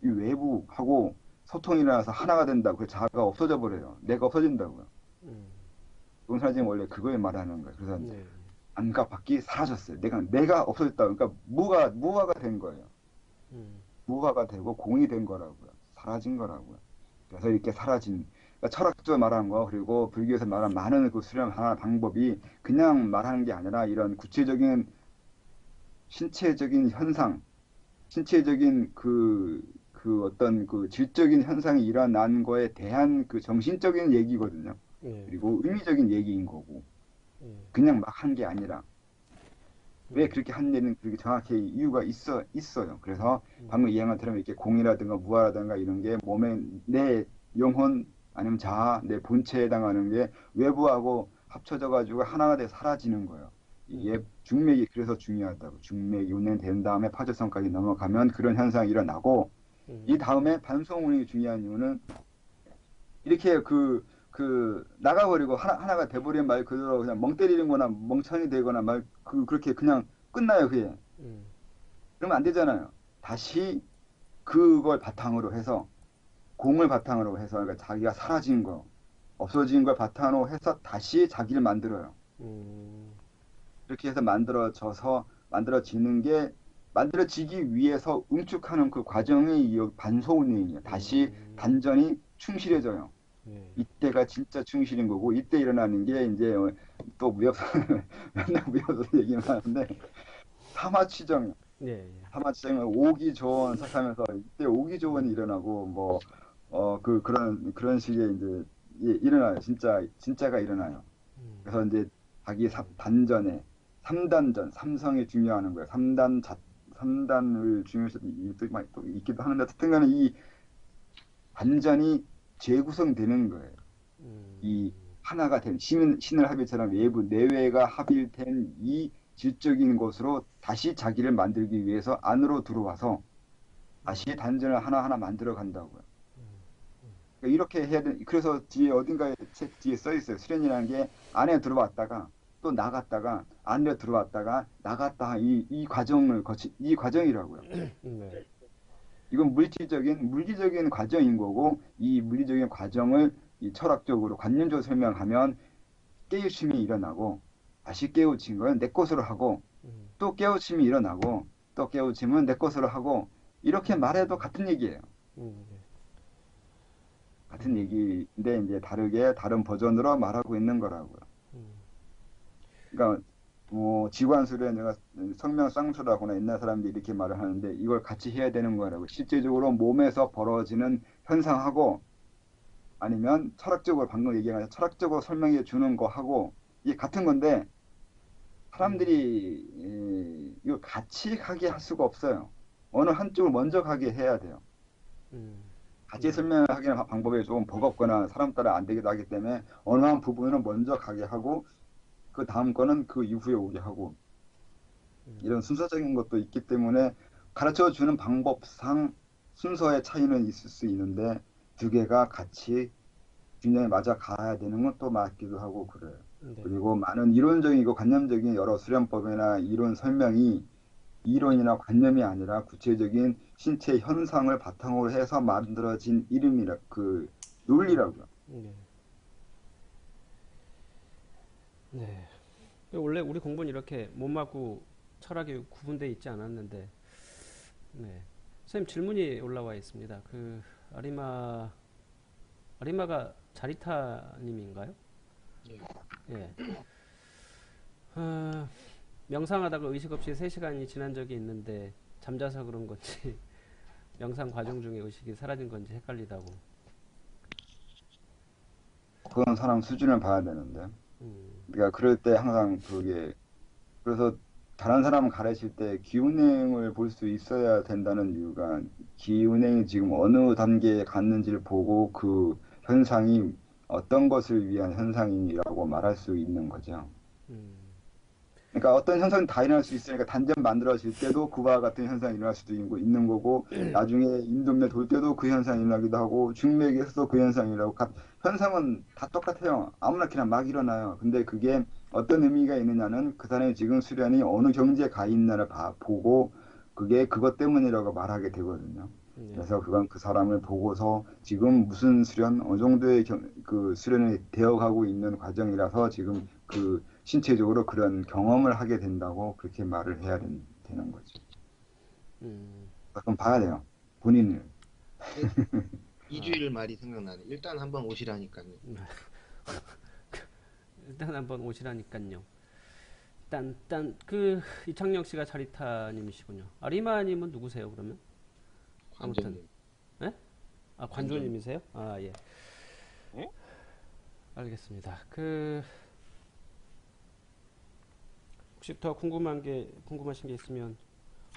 이 외부하고 소통이 일어나서 하나가 된다고. 그 자아가 없어져 버려요. 내가 없어진다고요. 음, 은사님 원래 그거에 말하는 거예요. 그래서 네, 안과 밖이 사라졌어요. 내가 없어졌다. 그러니까 무화가 된 거예요. 음, 무화가 되고 공이 된 거라고요. 사라진 거라고요. 그래서 이렇게 사라진, 그러니까 철학적으로 말하는 거, 그리고 불교에서 말하는 많은 그 수련하는 방법이 그냥 말하는 게 아니라 이런 구체적인 신체적인 현상, 신체적인 그 어떤 그 질적인 현상이 일어난 거에 대한 그 정신적인 얘기거든요. 네, 그리고 의미적인 얘기인 거고, 네, 그냥 막 한 게 아니라, 왜 음, 그렇게 한 데는 그렇게 정확히 이유가 있어요. 그래서 음, 방금 이야기한 것처럼 이렇게 공이라든가 무아라든가 이런 게 몸에 내 영혼 아니면 자아, 내 본체에 해당하는 게 외부하고 합쳐져 가지고 하나가 돼 사라지는 거예요. 음, 이게 중맥이 그래서 중요하다고. 중맥이 운행된 다음에 파주성까지 넘어가면 그런 현상이 일어나고, 이 음, 다음에 반송 운행이 중요한 이유는 이렇게 나가버리고 하나가 돼버리면 말 그대로 그냥 멍 때리는 거나 멍청이 되거나 그렇게 그냥 끝나요, 그게. 음, 그러면 안 되잖아요. 다시 그걸 바탕으로 해서, 공을 바탕으로 해서, 그러니까 자기가 사라진 거, 없어진 걸 바탕으로 해서 다시 자기를 만들어요. 음, 그렇게 해서 만들어지는 게, 만들어지기 위해서 응축하는 그 과정이 이 반소운행이에요. 다시 단전이 충실해져요. 네, 이때가 진짜 충실인 거고, 이때 일어나는 게 이제 또 맨날 무협서 얘기만 하는데, 사마취정, 네, 예, 사마취정은 오기조원 하면서 이때 오기조원이 음, 일어나고, 뭐 그런 식의 이제 일어나요. 진짜가 일어나요. 음, 그래서 이제 자기 음, 단전에 삼단전, 삼성이 중요하는 거예요. 삼단을 중요시 또 있기도 하는데, 어쨌든간에 이 단전이 재구성되는 거예요. 이 음, 하나가 된 신을 합일처럼 외부 내외가 합일된 이 질적인 것으로 다시 자기를 만들기 위해서 안으로 들어와서 다시 단전을 하나하나 만들어 간다고요. 그러니까 이렇게 해야 돼. 그래서 뒤에 어딘가에 책 뒤에 써 있어요. 수련이라는 게 안에 들어왔다가 또 나갔다가 안에 들어왔다가 나갔다, 이 과정을 거치 이 과정이라고요. 네, 이건 물리적인 과정인 거고, 이 물리적인 과정을 이 철학적으로 관념적으로 설명하면 깨우침이 일어나고, 다시 깨우친 건 내 것으로 하고, 음, 또 깨우침이 일어나고, 또 깨우침은 내 것으로 하고, 이렇게 말해도 같은 얘기예요. 네, 같은 얘기인데 이제 다르게 다른 버전으로 말하고 있는 거라고요. 음, 그러니까 지관술에 내가 성명쌍수라거나 옛날 사람들이 이렇게 말을 하는데, 이걸 같이 해야 되는 거라고. 실제적으로 몸에서 벌어지는 현상하고, 아니면 철학적으로 방금 얘기한 철학적으로 설명해 주는 거 하고 이게 같은 건데, 사람들이 이거 같이 가게 할 수가 없어요. 어느 한쪽을 먼저 가게 해야 돼요. 음, 같이 네, 설명하기는 방법이 조금 버겁거나 사람 따라 안 되기도 하기 때문에 어느 한 부분은 먼저 가게 하고, 그 다음 거는 그 이후에 오게 하고, 이런 순서적인 것도 있기 때문에 가르쳐 주는 방법상 순서의 차이는 있을 수 있는데, 두 개가 같이 균형에 맞아 가야 되는 건 또 맞기도 하고 그래요. 네, 그리고 많은 이론적이고 관념적인 여러 수련법이나 이론 설명이 이론이나 관념이 아니라 구체적인 신체 현상을 바탕으로 해서 만들어진 이름이라 그 논리라고요. 네, 네. 원래 우리 공부는 이렇게 몸하고 철학이 구분되어 있지 않았는데, 네. 선생님 질문이 올라와 있습니다. 그 아리마가 자리타님인가요? 예. 예. 아, 명상하다가 의식 없이 3시간이 지난 적이 있는데 잠자서 그런 건지 명상 과정 중에 의식이 사라진 건지 헷갈리다고. 그런 사람 수준을 봐야 되는데. 음, 그러니까 그럴 때 항상 그게, 그래서 다른 사람 가르칠 때 기운행을 볼 수 있어야 된다는 이유가, 기운행이 지금 어느 단계에 갔는지를 보고 그 현상이 어떤 것을 위한 현상이라고 말할 수 있는 거죠. 음. 그러니까 어떤 현상이 다 일어날 수 있으니까 단전 만들어질 때도 그와 같은 현상이 일어날 수도 있는 거고 나중에 인도면 돌 때도 그 현상이 일어나기도 하고 중맥에서도 그 현상이 일어나고 현상은 다 똑같아요. 아무나 그냥 막 일어나요. 근데 그게 어떤 의미가 있느냐는 그 사람이 지금 수련이 어느 경지에 가 있나를 보고 그게 그것 때문이라고 말하게 되거든요. 네. 그래서 그건 그 사람을 보고서 지금 무슨 수련, 어느 정도의 그 수련이 되어가고 있는 과정이라서 지금 그 신체적으로 그런 경험을 하게 된다고 그렇게 말을 해야 되는 거죠. 음, 그럼 봐야 돼요. 본인을. 그 아, 이주일 말이 생각나네. 일단 한번 오시라니까요. 일단 한번 오시라니까요. 그 이창영 씨가 자리타님이시군요. 아리마님은 누구세요, 그러면? 아무튼, 관전님. 예? 아, 관전. 관조님이세요? 아, 예. 어? 알겠습니다. 혹시 더 궁금하신 게 있으면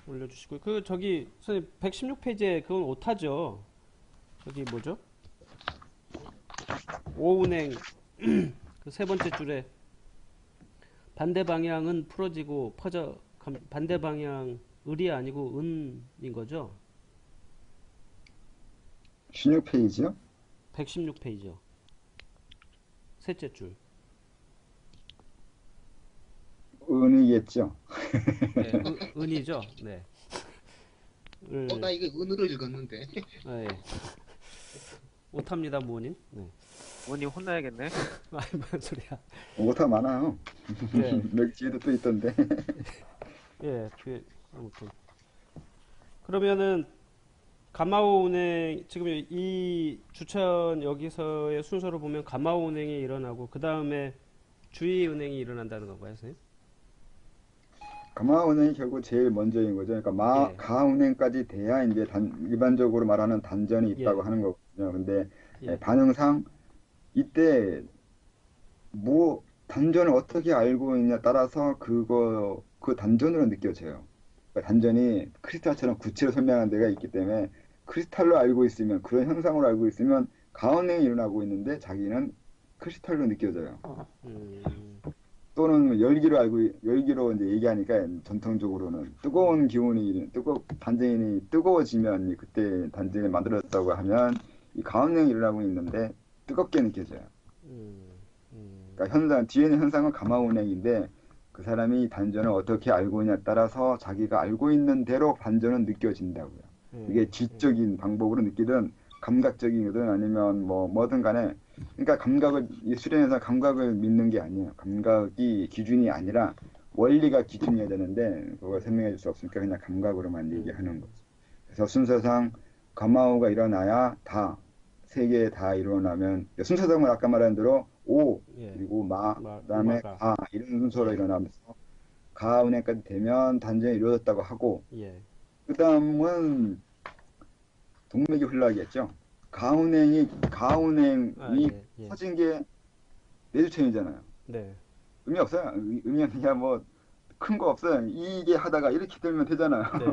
올려주시고, 저기, 선생님, 116페이지에 그건 오타죠? 저기 뭐죠? 오운행, 그 세 번째 줄에 반대 방향은 풀어지고 반대 방향, 을이 아니고 은인 거죠? 16페이지요? 116페이지요. 셋째 줄. 은이겠죠. 네, 은이죠? 네. 나 을, 이거 은으로 읽었는데. 아, 예. 오탑니다, 부모님. 네. 부모님 혼나야겠네. 아이, 뭔 소리야. 오타 많아요. 예, 몇 뒤에도 또 있던데. 예, 아무튼. 그러면은, 가마오 운행, 지금 이 주천 여기서의 순서로 보면 가마오 운행이 일어나고, 그 다음에 주의 운행이 일어난다는 건가요, 선생님? 가마운행이 결국 제일 먼저인 거죠. 그러니까 예, 가운행까지 돼야 이제 일반적으로 말하는 단전이 있다고 예, 하는 거거든요. 근데 예. 반응상 이때 단전을 어떻게 알고 있냐에 따라서 그 단전으로 느껴져요. 그러니까 단전이 크리스탈처럼 구체로 설명하는 데가 있기 때문에 크리스탈로 알고 있으면 그런 현상으로 알고 있으면 가운행이 일어나고 있는데 자기는 크리스탈로 느껴져요. 음, 또는 열기로 이제 얘기하니까 전통적으로는 뜨거운 기운이 단전이 뜨거워지면 그때 단전이 만들어졌다고 하면 이 가운행이 일어나고 있는데 뜨겁게 느껴져요. 음, 그러니까 뒤에 있는 현상은 가마운행인데 그 사람이 단전을 어떻게 알고 있냐에 따라서 자기가 알고 있는 대로 단전은 느껴진다고요. 이게 예, 지적인 방법으로 느끼든 감각적이든 아니면 뭐든 간에 그러니까 이 수련에서 감각을 믿는 게 아니에요. 감각이 기준이 아니라 원리가 기준이어야 되는데 그걸 설명해 줄 수 없으니까 그냥 감각으로만 얘기하는 거죠. 그래서 순서상 가마오가 일어나야 세 개 다 일어나면 순서상은 아까 말한 대로 오 예. 그리고 그다음에 오마가, 이런 순서로 예, 일어나면서 가 운행까지 되면 단전이 이루어졌다고 하고 예. 그다음은 동맥이 흘러가겠죠. 아, 가운행이 예, 예. 커진 게 내주천이잖아요. 네, 의미 없어요. 의미 그냥 뭐 큰 거 없어요. 이게 하다가 이렇게 들면 되잖아요. 네, 네.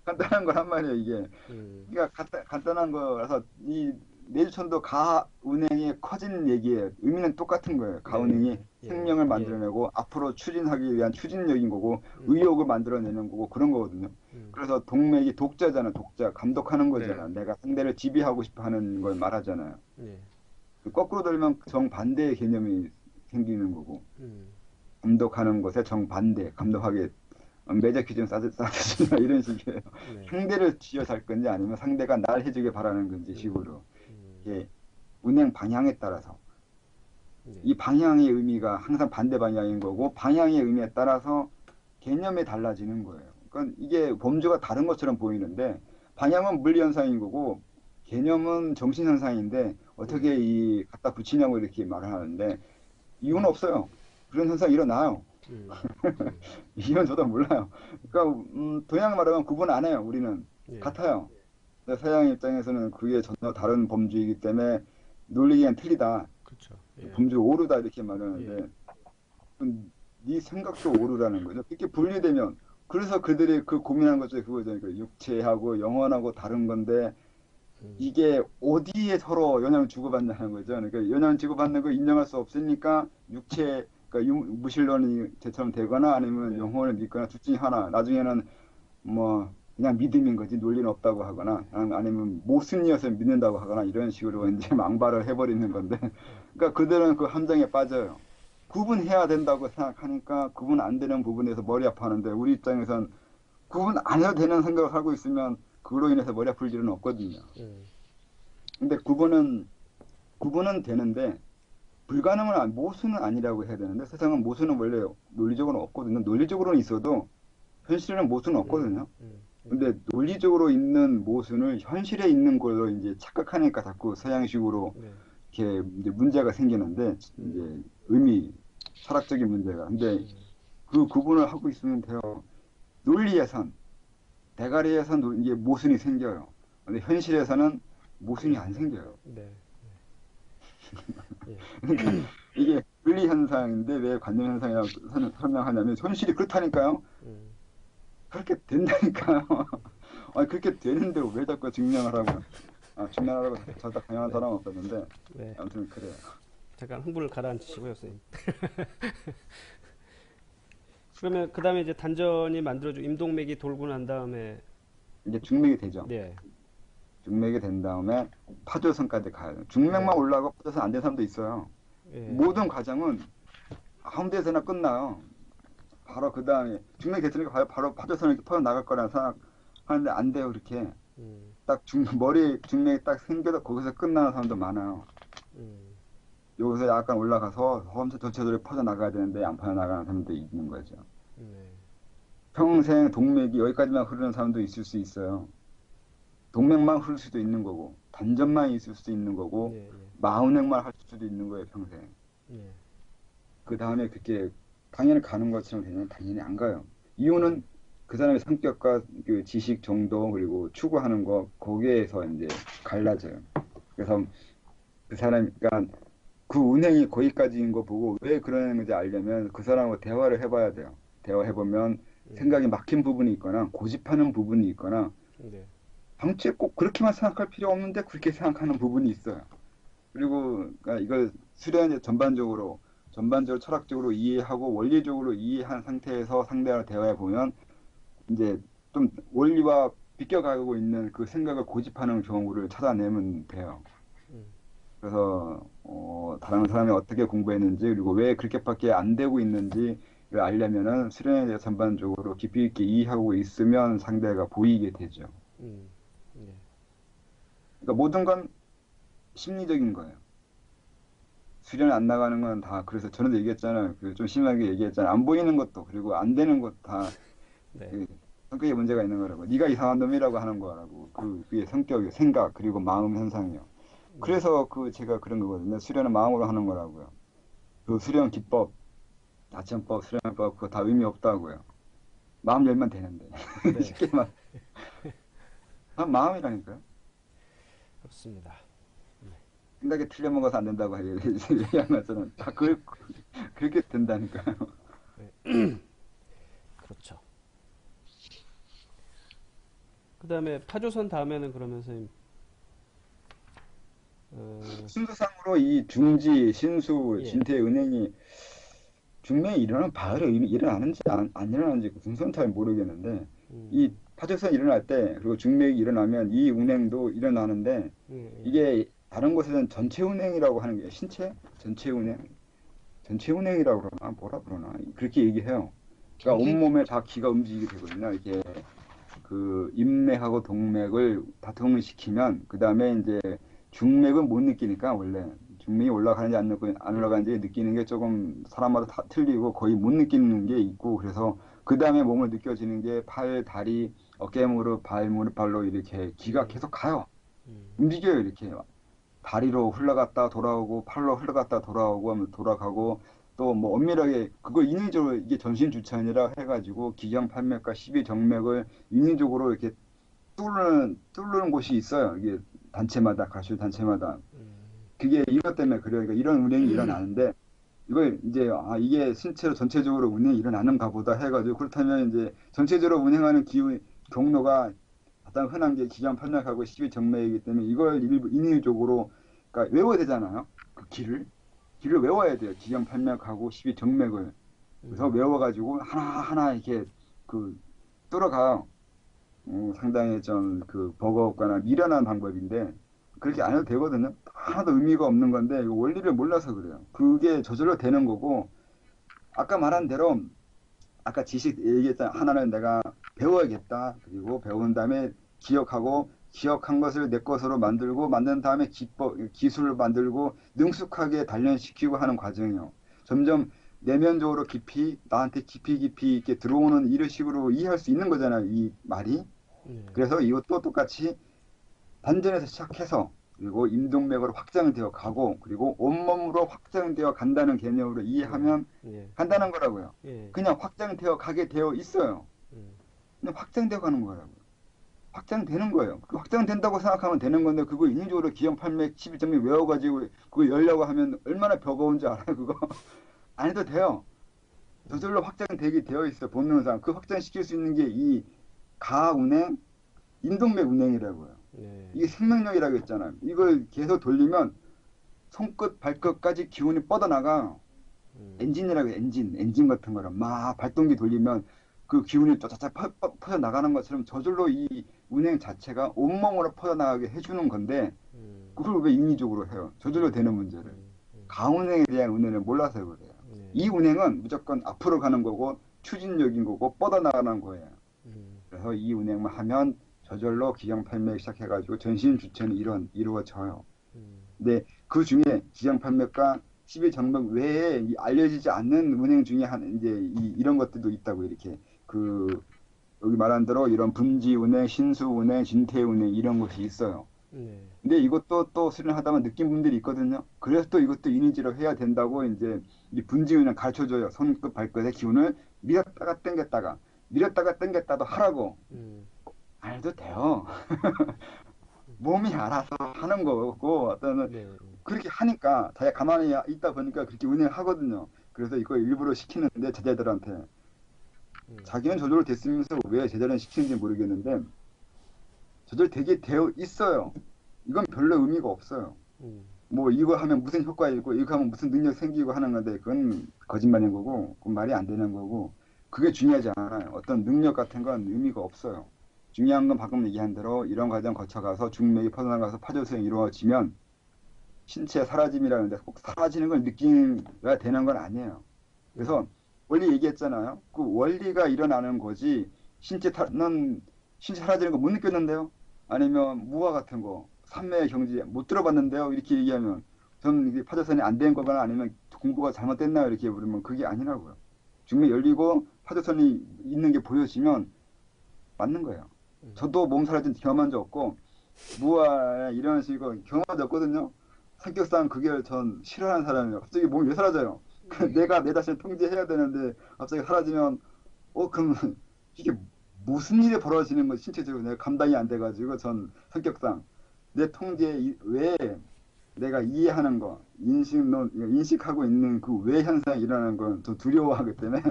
간단한 거란 말이에요, 이게. 음, 그러니까 간단한 거라서 이 내주천도 가운행이 커지는 얘기예요. 의미는 똑같은 거예요. 가운행이 네, 예, 생명을 예. 만들어내고 앞으로 추진하기 위한 추진력인 거고 음, 의욕을 만들어내는 거고 그런 거거든요. 음, 그래서 동맥이 독자잖아, 독자. 감독하는 네. 거잖아. 내가 상대를 지배하고 싶어 하는 걸 말하잖아요. 예, 거꾸로 들면 정반대의 개념이 생기는 거고 음, 감독하는 것에 정반대, 감독하게 매저키 좀 싸주시나 이런 식이에요. 네, 상대를 쥐어 살 건지 아니면 상대가 날 해주길 바라는 건지 음, 식으로. 음, 이게 운행 방향에 따라서 네, 이 방향의 의미가 항상 반대 방향인 거고 방향의 의미에 따라서 개념이 달라지는 거예요. 그러니까 이게 범주가 다른 것처럼 보이는데 방향은 물리 현상인 거고 개념은 정신 현상인데 어떻게 이 갖다 붙이냐고 이렇게 말을 하는데 이유는 없어요. 그런 현상이 일어나요. 음, 음, 이건 저도 몰라요. 그러니까 동양 말하면 구분 안 해요. 우리는 예, 같아요. 근데 서양 입장에서는 그게 전혀 다른 범주이기 때문에 논리기엔 틀리다. 그렇죠. 예, 범주 오르다 이렇게 예, 말하는데 네 생각도 오르라는 거죠. 그렇게 분리되면 그래서 그들이 그 고민한 것 중에 그거죠. 그 육체하고 영혼하고 다른 건데 음, 이게 어디에 서로 영향을 주고받냐는 거죠. 그러니까 영향을 주고받는 걸 인정할 수 없으니까 육체가 그러니까 무신론이 제처럼 되거나 아니면 네. 영혼을 믿거나 둘 중에 하나. 나중에는 뭐 그냥 믿음인 거지 논리는 없다고 하거나 아니면 모순이어서 믿는다고 하거나 이런 식으로 이제 망발을 해버리는 건데 그러니까 그들은 그 함정에 빠져요. 구분해야 된다고 생각하니까 구분 안 되는 부분에서 머리 아파하는데 우리 입장에선 구분 안 해도 되는 생각을 하고 있으면 그걸로 인해서 머리 아플 일은 없거든요. 음, 근데 구분은 되는데 불가능은 모순은 아니라고 해야 되는데 세상은 모순은 원래 논리적으로 없거든요. 논리적으로는 있어도 현실에는 모순은 없거든요. 근데 논리적으로 있는 모순을 현실에 있는 걸로 이제 착각하니까 자꾸 서양식으로 네. 이렇게 이제 문제가 생기는데 이제 철학적인 문제가. 근데 그 구분을 하고 있으면 돼요. 논리에선 대가리에선 이게 모순이 생겨요. 근데 현실에서는 모순이 안 생겨요. 네. 예. 그러니까 이게 논리 현상인데 왜 관념 현상이라고 설명하냐면 현실이 그렇다니까요. 음, 그렇게 된다니까요. 아니 그렇게 되는데 왜 자꾸 증명하라고? 증명하라고 저다 당연한 사람 은 없었는데 네. 아무튼 그래요. 잠깐 흥분을 가라앉히시고요, 선생님. 그러면 그 다음에 이제 단전이 만들어지고 임동맥이 돌고 난 다음에 이제 중맥이 되죠. 네. 중맥이 된 다음에 파조선까지 가요. 중맥만 네. 올라가고 파조선 안 된 사람도 있어요. 예. 모든 과정은 아무 데서나 끝나요. 바로 그 다음에 중맥이 됐으니까 바로 파조선을 퍼져 나갈 거라 생각하는데 안 돼요. 그렇게 음, 딱 머리 중맥이 딱 생겨서 거기서 끝나는 사람도 많아요. 음, 여기서 약간 올라가서 전체적으로 퍼져 나가야 되는데 안 퍼져 나가는 사람도 있는 거죠. 네. 평생 동맥이 여기까지만 흐르는 사람도 있을 수 있어요. 동맥만 흐를 수도 있는 거고 단전만 있을 수도 있는 거고 예, 예, 마운액만 할 수도 있는 거예요. 평생. 예. 그 다음에 그렇게 당연히 가는 것처럼 되면 당연히 안 가요. 이유는 그 사람의 성격과 그 지식 정도 그리고 추구하는 거 거기에서 이제 갈라져요. 그래서 그 사람 그러니까 그 운행이 거기까지인 거 보고 왜 그러는 건지 알려면 그 사람하고 대화를 해봐야 돼요. 대화해보면 생각이 막힌 부분이 있거나 고집하는 부분이 있거나 네. 정치에 꼭 그렇게만 생각할 필요 없는데 그렇게 생각하는 부분이 있어요. 그리고 그러니까 이걸 수련 전반적으로 철학적으로 이해하고 원리적으로 이해한 상태에서 상대와 대화해 보면 이제 좀 원리와 비껴가고 있는 그 생각을 고집하는 경우를 찾아내면 돼요. 음, 그래서 다른 사람이 어떻게 공부했는지 그리고 왜 그렇게밖에 안 되고 있는지를 알려면은 수련에 대해 전반적으로 깊이 있게 이해하고 있으면 상대가 보이게 되죠. 예. 그러니까 모든 건 심리적인 거예요. 수련 안 나가는 건 다 그래서 전에도 얘기했잖아요. 그 좀 심하게 얘기했잖아요. 안 보이는 것도 그리고 안 되는 것 다 네. 그 성격에 문제가 있는 거라고. 네가 이상한 놈이라고 하는 거라고. 그게 성격, 생각 그리고 마음 현상이요. 그래서 제가 그런 거거든요. 수련은 마음으로 하는 거라고요. 그 수련 기법, 다천법, 수련법 그거 다 의미 없다고요. 마음 열면 되는데 네. 쉽게 말. 다 마음이라니까요. 그렇습니다. 생각이 틀려 먹어서 안 된다고 얘기한 것처럼 다 그렇게 된다니까요. 그렇죠. 그 다음에 파조선 다음에는 그러면 선생님, 순서상으로 이 중지, 신수, 예. 진퇴, 은행이 중명이 일어나는 바로 일어나는지 안 일어나는지 그 순서는 잘 모르겠는데 이 음, 파적선이 일어날 때 그리고 중맥이 일어나면 이 운행도 일어나는데 예, 이게 다른 곳에서는 전체 운행이라고 하는 게 신체 전체 운행 전체 운행이라고 그러나 뭐라 그러나 그렇게 얘기해요. 그러니까 전체 온몸에 다 기가 움직이게 되거든요. 이게 그 인맥하고 동맥을 다 통일시키면 그 다음에 이제 중맥은 못 느끼니까 원래 중맥이 올라가는지 안 올라가는지 느끼는 게 조금 사람마다 다 틀리고 거의 못 느끼는 게 있고 그래서 그 다음에 몸을 느껴지는 게 팔, 다리, 어깨, 무릎, 발, 무릎, 발로 이렇게 기가 계속 가요. 움직여요 이렇게 다리로 흘러갔다 돌아오고 팔로 흘러갔다 돌아오고 하면 돌아가고 또 뭐 엄밀하게 그걸 인위적으로 이게 전신 주천이라 해가지고 기경팔맥과 십이정맥을 인위적으로 이렇게 뚫는 곳이 있어요. 이게 단체마다 가수 단체마다 그게 이것 때문에 그래요. 그러니까 이런 운행이 일어나는데 이걸 이제 이게 신체로 전체적으로 운행이 일어나는가 보다 해가지고 그렇다면 이제 전체적으로 운행하는 경로가 가장 흔한 게 기경팔맥하고 십이정맥이기 때문에 이걸 인위적으로 그러니까 외워야 되잖아요. 그 길을 길을 외워야 돼요. 기경팔맥하고 12정맥을. 그래서 외워가지고 하나하나 이렇게 그 뚫어가요. 상당히 좀 그 버거웠거나 미련한 방법인데 그렇게 안 해도 되거든요. 하나도 의미가 없는 건데 이거 원리를 몰라서 그래요. 그게 저절로 되는 거고 아까 말한 대로 아까 지식 얘기했잖아. 하나는 내가 배워야겠다. 그리고 배운 다음에 기억하고 기억한 것을 내 것으로 만들고 만든 다음에 기술을 만들고 능숙하게 단련시키고 하는 과정이요. 점점 내면적으로 깊이 나한테 깊이 있게 들어오는 이런 식으로 이해할 수 있는 거잖아요. 이 말이. 네. 그래서 이것도 똑같이 단전에서 시작해서 그리고 인동맥으로 확장되어 가고 그리고 온몸으로 확장되어 간다는 개념으로 이해하면 예. 간다는 거라고요. 예. 그냥 확장되어 가게 되어 있어요. 음. 그냥 확장되어 가는 거라고요. 확장되는 거예요. 그 확장된다고 생각하면 되는 건데 그거 인위적으로 기형팔맥 12점이 외워가지고 그거 열려고 하면 얼마나 버거운지 알아요. 그거 안 해도 돼요. 저절로 확장되게 되어 있어요. 본능상 그 확장시킬 수 있는 게 이 가운행, 인동맥 운행이라고요. 예. 이게 생명력이라고 했잖아요. 이걸 계속 돌리면 손끝 발끝까지 기운이 뻗어나가. 엔진이라고 해요. 엔진 같은 거라 막 발동기 돌리면 그 기운이 쫙쫙 퍼져 나가는 것처럼 저절로 이 운행 자체가 온몸으로 퍼져 나가게 해주는 건데 그걸 왜 인위적으로 해요? 저절로 되는 문제를. 가운행에 대한 운행을 몰라서 그래요. 예. 이 운행은 무조건 앞으로 가는 거고 추진력인 거고 뻗어나가는 거예요. 그래서 이 운행만 하면 저절로 기경팔맥 시작해가지고 전신 주체는 이루어져요. 근데 그 중에 기경팔맥과 12정맥 외에 이 알려지지 않는 운행 중에 이제 이런 것들도 있다고 이렇게 그 여기 말한 대로 이런 분지 운행, 신수 운행, 진퇴 운행 이런 것이 있어요. 예. 근데 이것도 또 수련하다가 느낀 분들이 있거든요. 그래서 또 이것도 인위지로 해야 된다고 이제 이 분지 운행 가르쳐줘요. 손끝 발끝의 기운을 밀었다가 당겼다도 하라고. 안 해도 돼요. 몸이 알아서 하는 거고 어떤 네. 그렇게 하니까 자기가 가만히 있다 보니까 그렇게 운행을 하거든요. 그래서 이거 일부러 시키는데 제자들한테 자기는 저절로 됐으면서 왜 제자들은 시키는지 모르겠는데 저절 되게 되어 있어요. 이건 별로 의미가 없어요. 뭐 이거 하면 무슨 효과 있고 이거 하면 무슨 능력 생기고 하는 건데 그건 거짓말인 거고 그건 말이 안 되는 거고 그게 중요하지 않아요. 어떤 능력 같은 건 의미가 없어요. 중요한 건 방금 얘기한 대로 이런 과정 거쳐가서 중맥이 퍼져나가서 파조성이 이루어지면 신체의 사라짐이라는데 꼭 사라지는 걸 느끼어야 되는 건 아니에요. 그래서 원리 얘기했잖아요. 그 원리가 일어나는 거지 신체는 신체 사라지는 거 못 느꼈는데요. 아니면 무화 같은 거 삼매의 경지 못 들어봤는데요. 이렇게 얘기하면 저는 이게 파조선이 안 된 거거나 아니면 공부가 잘못됐나요? 이렇게 물으면 그게 아니라고요. 중맥 열리고 파조선이 있는 게 보여지면 맞는 거예요. 저도 몸 사라진 경험한 적 없고 무아 이런 식으로 경험한 적 없거든요. 성격상 그게 전 싫어하는 사람이에요. 갑자기 몸이 왜 사라져요? 내가 내 자신을 통제해야 되는데 갑자기 사라지면 그럼 이게 무슨 일이 벌어지는 거 신체적으로 내가 감당이 안 돼가지고 전 성격상 내 통제 외에 내가 이해하는 거 인식하고 있는 그 외 현상이 일어나는 건 좀 두려워하기 때문에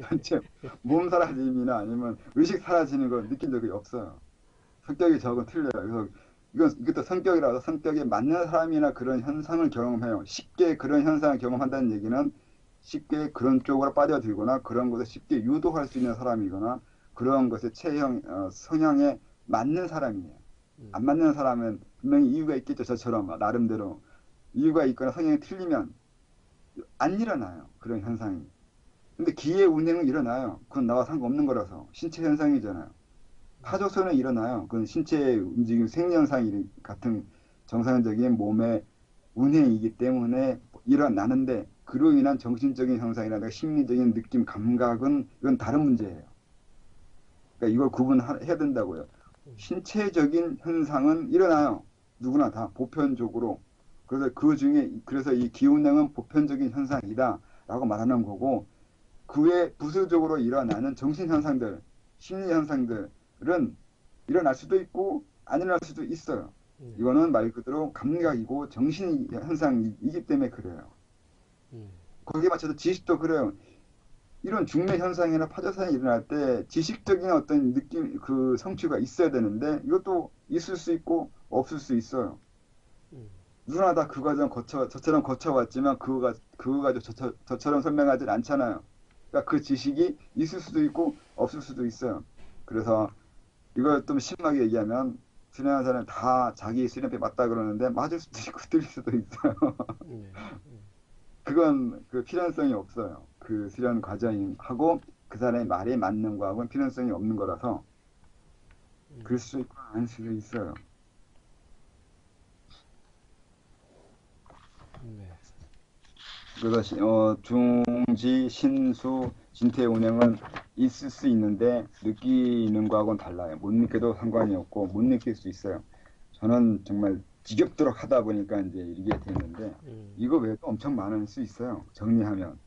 전체 몸 사라짐이나 아니면 의식 사라지는 걸 느낀 적이 없어요. 성격이 저하고 틀려요. 그래서 이것도 성격이라서 성격에 맞는 사람이나 그런 현상을 경험해요. 쉽게 그런 현상을 경험한다는 얘기는 쉽게 그런 쪽으로 빠져들거나 그런 것을 쉽게 유도할 수 있는 사람이거나 그런 것의 성향에 맞는 사람이에요. 안 맞는 사람은 분명히 이유가 있겠죠. 저처럼 나름대로 이유가 있거나 성향이 틀리면 안 일어나요. 그런 현상이. 근데 기의 운행은 일어나요. 그건 나와 상관없는 거라서 신체 현상이잖아요. 파조선은 일어나요. 그건 신체의 움직임 생리현상 같은 정상적인 몸의 운행이기 때문에 일어나는데 그로 인한 정신적인 현상이나 심리적인 느낌 감각은 이건 다른 문제예요. 그러니까 이걸 구분해야 된다고요. 신체적인 현상은 일어나요. 누구나 다 보편적으로. 그래서 그 중에 그래서 이 기운행은 보편적인 현상이다라고 말하는 거고 그 외 부수적으로 일어나는 정신 현상들, 심리 현상들은 일어날 수도 있고 안 일어날 수도 있어요. 이거는 말 그대로 감각이고 정신 현상이기 때문에 그래요. 거기에 맞춰서 지식도 그래요. 이런 중매 현상이나 파조산이 일어날 때 지식적인 어떤 느낌, 그 성취가 있어야 되는데 이것도 있을 수 있고 없을 수 있어요. 누구나 다 그 과정 저처럼 거쳐왔지만 그거 가지고 저처럼 설명하진 않잖아요. 그러니까 그 지식이 있을 수도 있고 없을 수도 있어요. 그래서 이걸 좀 심하게 얘기하면 수련하는 사람은 다 자기 수련법에 맞다 그러는데 맞을 수도 있고 틀릴 수도 있어요. 네. 그건 그 필연성이 없어요. 그 수련 과정하고 그 사람의 말에 맞는 거하고는 필연성이 없는 거라서 그럴 수도 있고 아닐 수도 있어요. 네. 그래서 중지, 신수, 진퇴 운행은 있을 수 있는데 느끼는 거하고는 달라요. 못 느껴도 상관이 없고 못 느낄 수 있어요. 저는 정말 지겹도록 하다 보니까 이제 이게 됐는데 이거 외에도 엄청 많을 수 있어요. 정리하면.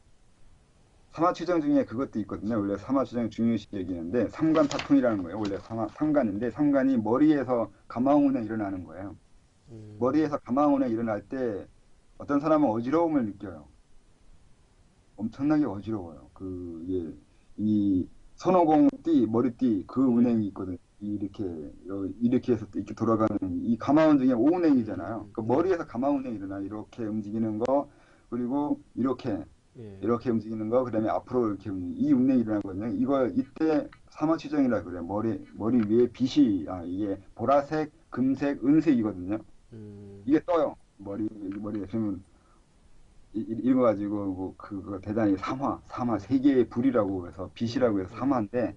삼화추정 중에 그것도 있거든요. 원래 삼화추정 중요시 여기는데 삼관타통이라는 거예요. 원래 삼관인데 삼관이 머리에서 가마운에 일어나는 거예요. 머리에서 가마운에 일어날 때 어떤 사람은 어지러움을 느껴요. 엄청나게 어지러워요. 이 손오공띠, 머리띠 그 운행이 있거든요. 이렇게 해서 이렇게 돌아가는 이 가마운 중에 오운행이잖아요. 그 머리에서 가마운행이 일어나 이렇게 움직이는 거 그리고 예. 이렇게 움직이는 거 그다음에 앞으로 이렇게 움직이는 이 운행이 일어나거든요. 이걸 이때 삼화추정이라 그래요. 머리 위에 빛이 이게 보라색, 금색, 은색이거든요. 이게 떠요. 머리에 그러면 읽어가지고 뭐 그거 대단히 삼화 세 개의 불이라고 해서 빛이라고 해서 삼화인데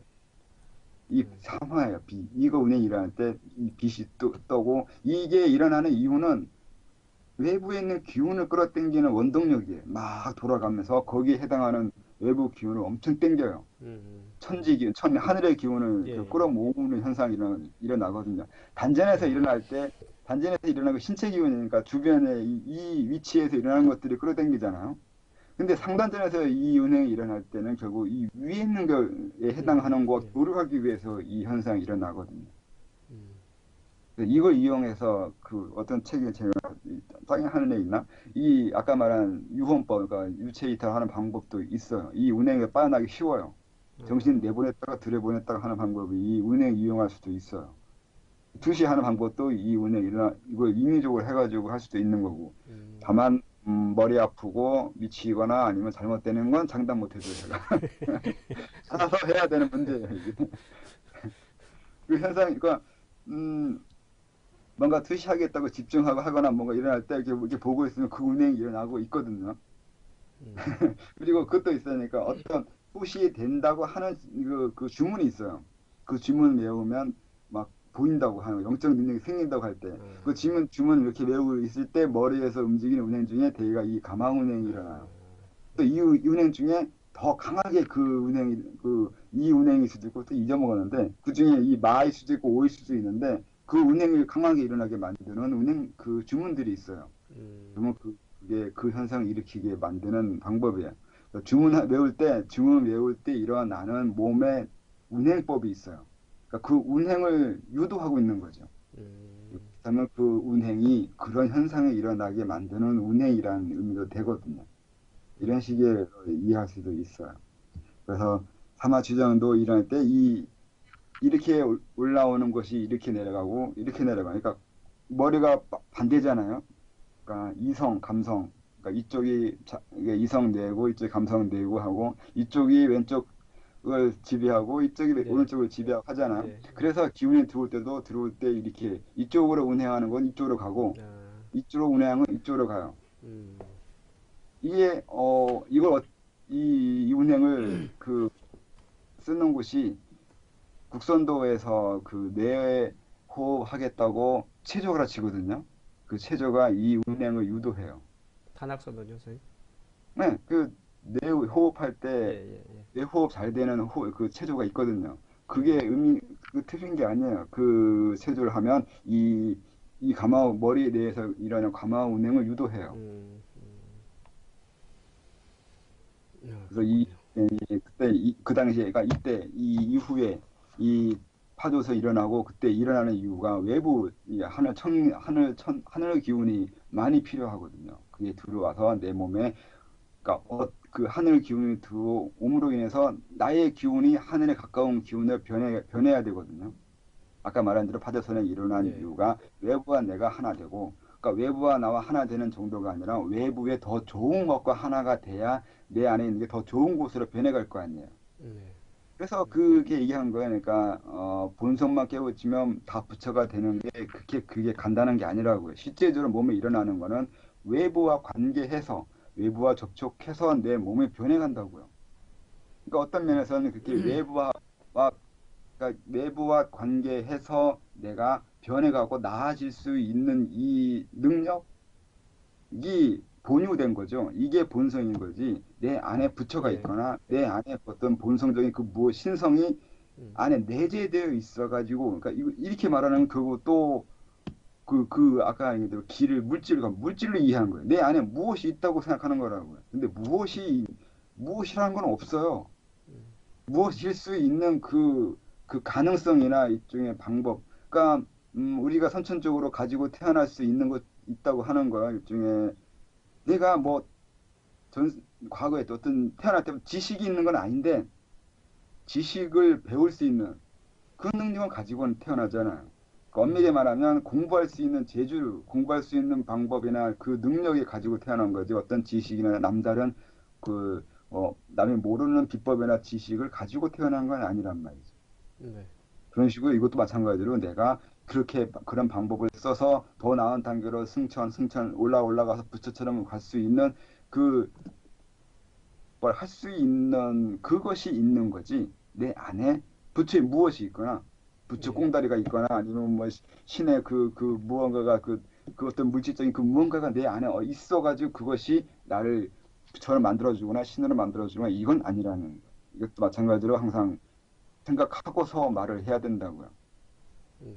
이 삼화예요. 빛. 이거 운행이 일어날 때 이 빛이 떠고 이게 일어나는 이유는 외부에 있는 기운을 끌어당기는 원동력이에요. 막 돌아가면서 거기에 해당하는 외부 기운을 엄청 당겨요. 천지 기운, 하늘의 기운을 예. 끌어모으는 현상이 일어나거든요. 단전에서 일어날 때, 단전에서 일어나는 신체 기운이니까 주변에 이 위치에서 일어나는 것들이 끌어당기잖아요. 근데 상단전에서 이 운행이 일어날 때는 결국 이 위에 있는 것에 해당하는 것 노력하기 위해서 이 현상이 일어나거든요. 이걸 이용해서 그 어떤 책에 제가 땅에 하는 애 있나? 이 아까 말한 유혼법, 그러니까 유체 이탈하는 방법도 있어요. 이 운행에 빠져나기 쉬워요. 정신 내보냈다가 들여보냈다가 하는 방법이 이 운행 이용할 수도 있어요. 투시 하는 방법도 이 운행 이걸 인위적으로 해가지고 할 수도 있는 거고. 다만 머리 아프고 미치거나 아니면 잘못되는 건 장담 못해줘요. 제가. 알아서 해야 되는 문제예요. 이게. 그 현상, 그러니까 뭔가 투시하겠다고 집중하고 하거나 뭔가 일어날 때 이렇게 보고 있으면 그 운행이 일어나고 있거든요. 그리고 그것도 있으니까 어떤 투시 된다고 하는 그 주문이 있어요. 그 주문 외우면 막 보인다고 하는 거, 영적 능력이 생긴다고 할 때, 그 주문 이렇게 외우고 있을 때 머리에서 움직이는 운행 중에 대개가 이 가망 운행이 일어나요. 또 이 운행 중에 더 강하게 이 운행일 수도 있고 또 잊어먹었는데 그 중에 이 마일 수도 있고 오일 수도 있는데 그 운행을 강하게 일어나게 만드는 운행 그 주문들이 있어요. 그러면 그게 그 현상을 일으키게 만드는 방법이에요. 그러니까 주문 외울 때 일어나는 몸의 운행법이 있어요. 그러니까 그 운행을 유도하고 있는 거죠. 그렇다면 그 운행이 그런 현상이 일어나게 만드는 운행이라는 의미도 되거든요. 이런 식의 이해할 수도 있어요. 그래서 삼화추정도 일어날 때 이렇게 올라오는 것이 이렇게 내려가고 이렇게 내려가. 그러니까 머리가 반대잖아요. 그러니까 이성, 감성. 그러니까 이게 이성 내고 이쪽이 감성 내고 하고 이쪽이 왼쪽을 지배하고 이쪽이 네. 오른쪽을 지배하고 하잖아요. 네. 그래서 기운이 들어올 때 이렇게 이쪽으로 운행하는 건 이쪽으로 가고 이쪽으로 운행하는 건 이쪽으로 가요. 이게 이 운행을 쓰는 곳이 국선도에서 그 뇌호흡하겠다고 체조가 가르치거든요. 그 체조가 이 운행을 유도해요. 탄악선언요, 선생님? 네, 그 뇌 호흡할 때 예. 뇌호흡 잘 되는 그 체조가 있거든요. 그게 틀린 게 아니에요. 그 체조를 하면 이 머리 내에서 일어나는 가마 운행을 유도해요. 그래서 그때 그 당시에 그러니까 이때 이 이후에 이 파도에서 일어나고 그때 일어나는 이유가 외부 이 하늘 기운이 많이 필요하거든요. 그게 들어와서 내 몸에 그러니까 그 하늘 기운이 들어옴으로 인해서 나의 기운이 하늘에 가까운 기운을 변해야 되거든요. 아까 말한 대로 파도선에 일어난 예. 이유가 외부와 내가 하나 되고 그러니까 외부와 나와 하나 되는 정도가 아니라 외부에 더 좋은 것과 하나가 돼야 내 안에 있는 게 더 좋은 곳으로 변해갈 거 아니에요. 네. 그래서 그게 얘기한 거예요. 그러니까 본성만 깨우치면 다 부처가 되는 게 그게 간단한 게 아니라고요. 실제적으로 몸에 일어나는 거는 외부와 관계해서 외부와 접촉해서 내 몸이 변해간다고요. 그러니까 어떤 면에서는 그렇게 그러니까 외부와 관계해서 내가 변해가고 나아질 수 있는 이 능력이 본유된 거죠. 이게 본성인 거지. 내 안에 부처가 예. 있거나 내 안에 어떤 본성적인 그 신성이 음. 안에 내재되어 있어가지고, 그러니까 이렇게 말하는 그거 또 아까 얘기대로 길을 물질로 이해하는 거예요. 내 안에 무엇이 있다고 생각하는 거라고요. 근데 무엇이라는 건 없어요. 무엇일 수 있는 그 가능성이나 일종의 방법. 그러니까 우리가 선천적으로 가지고 태어날 수 있는 것 있다고 하는 거야. 일종의 내가 뭐 전 과거에 또 어떤 태어날 때부터 지식이 있는 건 아닌데 지식을 배울 수 있는 그 능력을 가지고는 태어나잖아요. 그 엄밀히 말하면 공부할 수 있는 재주, 공부할 수 있는 방법이나 그 능력이 가지고 태어난 거지. 어떤 지식이나 남다른 남이 모르는 비법이나 지식을 가지고 태어난 건 아니란 말이죠. 네. 그런 식으로 이것도 마찬가지로 내가 그렇게 그런 방법을 써서 더 나은 단계로 승천 올라가서 부처처럼 갈 수 있는 그 뭘 할 수 있는 그것이 있는 거지. 내 안에 부처에 무엇이 있거나 부처 예. 꽁다리가 있거나 아니면 뭐 신의 그 무언가가 그 어떤 물질적인 그 무언가가 내 안에 있어가지고 그것이 나를 부처를 만들어주거나 신으로 만들어주거나 이건 아니라는 거예요. 이것도 마찬가지로 항상 생각하고서 말을 해야 된다고요. 네.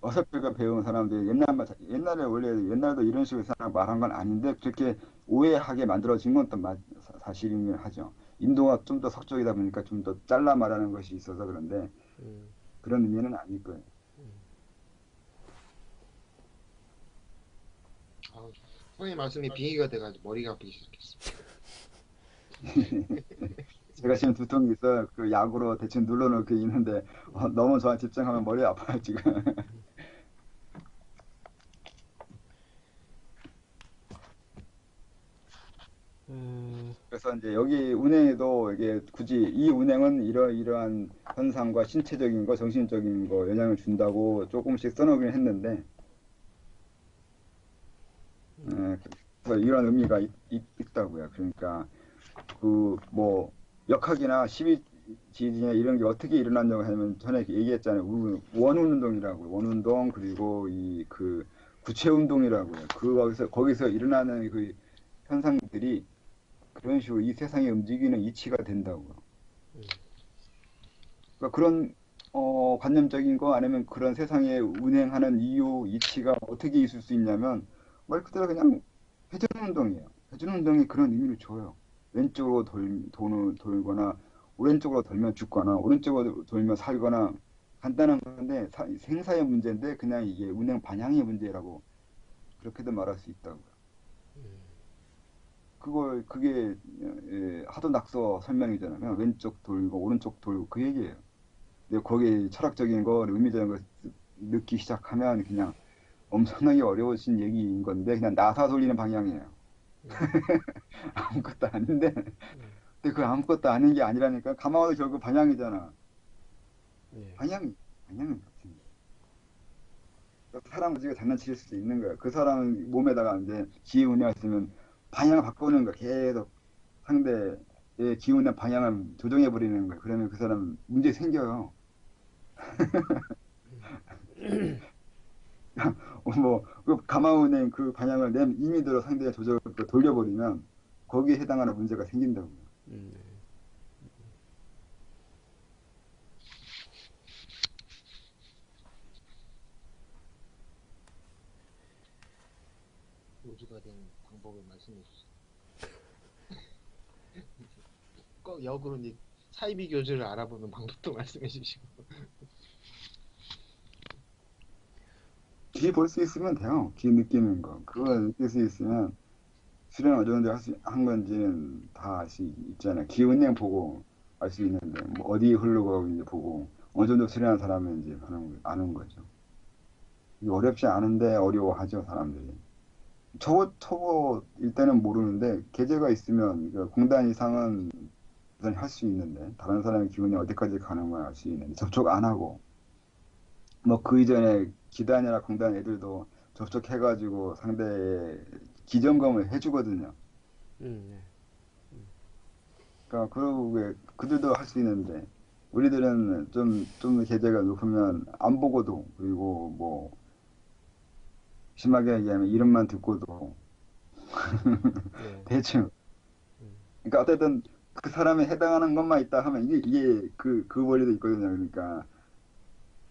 어설프게 배운 사람들이 옛날에 원래 옛날도 이런 식으로 사람 말한 건 아닌데 그렇게 오해하게 만들어진 건 또 사실이긴 하죠. 인도가 좀 더 석적이다 보니까 좀 더 잘라 말하는 것이 있어서 그런데 음. 그런 의미는 아닐 거예요. 아, 선생님 말씀이 빙의가 돼가지고 머리가 아프기 시작했어. 제가 지금 두통이 있어 그 약으로 대충 눌러놓고 있는데 너무 저한테 집중하면 머리 아파요 지금. 음. 그래서 이제 여기 운행에도 이게 굳이 이 운행은 이러이러한 현상과 신체적인 거, 정신적인 거 영향을 준다고 조금씩 써놓긴 했는데, 그래서 이런 의미가 있다고요. 그러니까 그 뭐 역학이나 십이지나 이런 게 어떻게 일어났냐고 하면 전에 얘기했잖아요. 원운동이라고 원운동 그리고 이 그 구체운동이라고요. 거기서 일어나는 그 현상들이 그런 식으로 이 세상에 움직이는 이치가 된다고요. 그러니까 그런 관념적인 거 아니면 그런 세상에 운행하는 이유 이치가 어떻게 있을 수 있냐면 말 그대로 그냥 회전 운동이에요. 회전 운동이 그런 의미를 줘요. 왼쪽으로 돌거나 오른쪽으로 돌면 죽거나 오른쪽으로 돌면 살거나 간단한 건데 생사의 문제인데 그냥 이게 운행 방향의 문제라고 그렇게도 말할 수 있다고요. 그게 하도 낙서 설명이잖아요. 그냥 왼쪽 돌고 오른쪽 돌고 그 얘기예요. 근데 거기에 철학적인 거, 의미적인 거 넣기 시작하면 그냥 엄청나게 어려워진 얘기인 건데 그냥 나사 돌리는 방향이에요. 아무것도 아닌데 근데 그 아무것도 아닌 게 아니라니까 가마도 결국 방향이잖아. 예. 방향은 같은 거야. 사람 가지고 장난칠 수도 있는 거야. 그 사람 몸에다가 이제 기운이 있으면 방향을 바꾸는 거야. 계속 상대의 기운의 방향을 조정해 버리는 거야. 그러면 그 사람 문제 생겨요. 그 가마운행 그 방향을 내 임의대로 상대가 돌려버리면 거기에 해당하는 문제가 생긴다고요. 네. 요주가 된 방법을 말씀해 주세요. 꼭 역으로 이제 사이비 교주를 알아보는 방법도 말씀해 주시고. 귀 볼 수 있으면 돼요. 귀 느끼는 거. 그걸 느낄 수 있으면 수련 어느 정도 한 건지는 다 알 수 있잖아요. 기운량 보고 알 수 있는데 뭐 어디 흐르고 이제 보고 어느 정도 수련한 사람은 이제 아는 거죠. 이게 어렵지 않은데 어려워하죠 사람들이. 초보일 때는 모르는데 계제가 있으면 그 공단 이상은 여전히 할 수 있는데 다른 사람의 기운이 어디까지 가는 걸 알 수 있는데 접촉 안 하고 뭐 그 이전에 기단이나 공단 애들도 접촉해가지고 상대의 기점검을 해주거든요. 네. 그러니까 그러고 그들도 할 수 있는데 우리들은 좀 계제가 높으면 안 보고도 그리고 뭐 심하게 얘기하면 이름만 듣고도 네. 대충 그러니까 어쨌든 그 사람에 해당하는 것만 있다 하면 이게 그 원리도 있거든요. 그러니까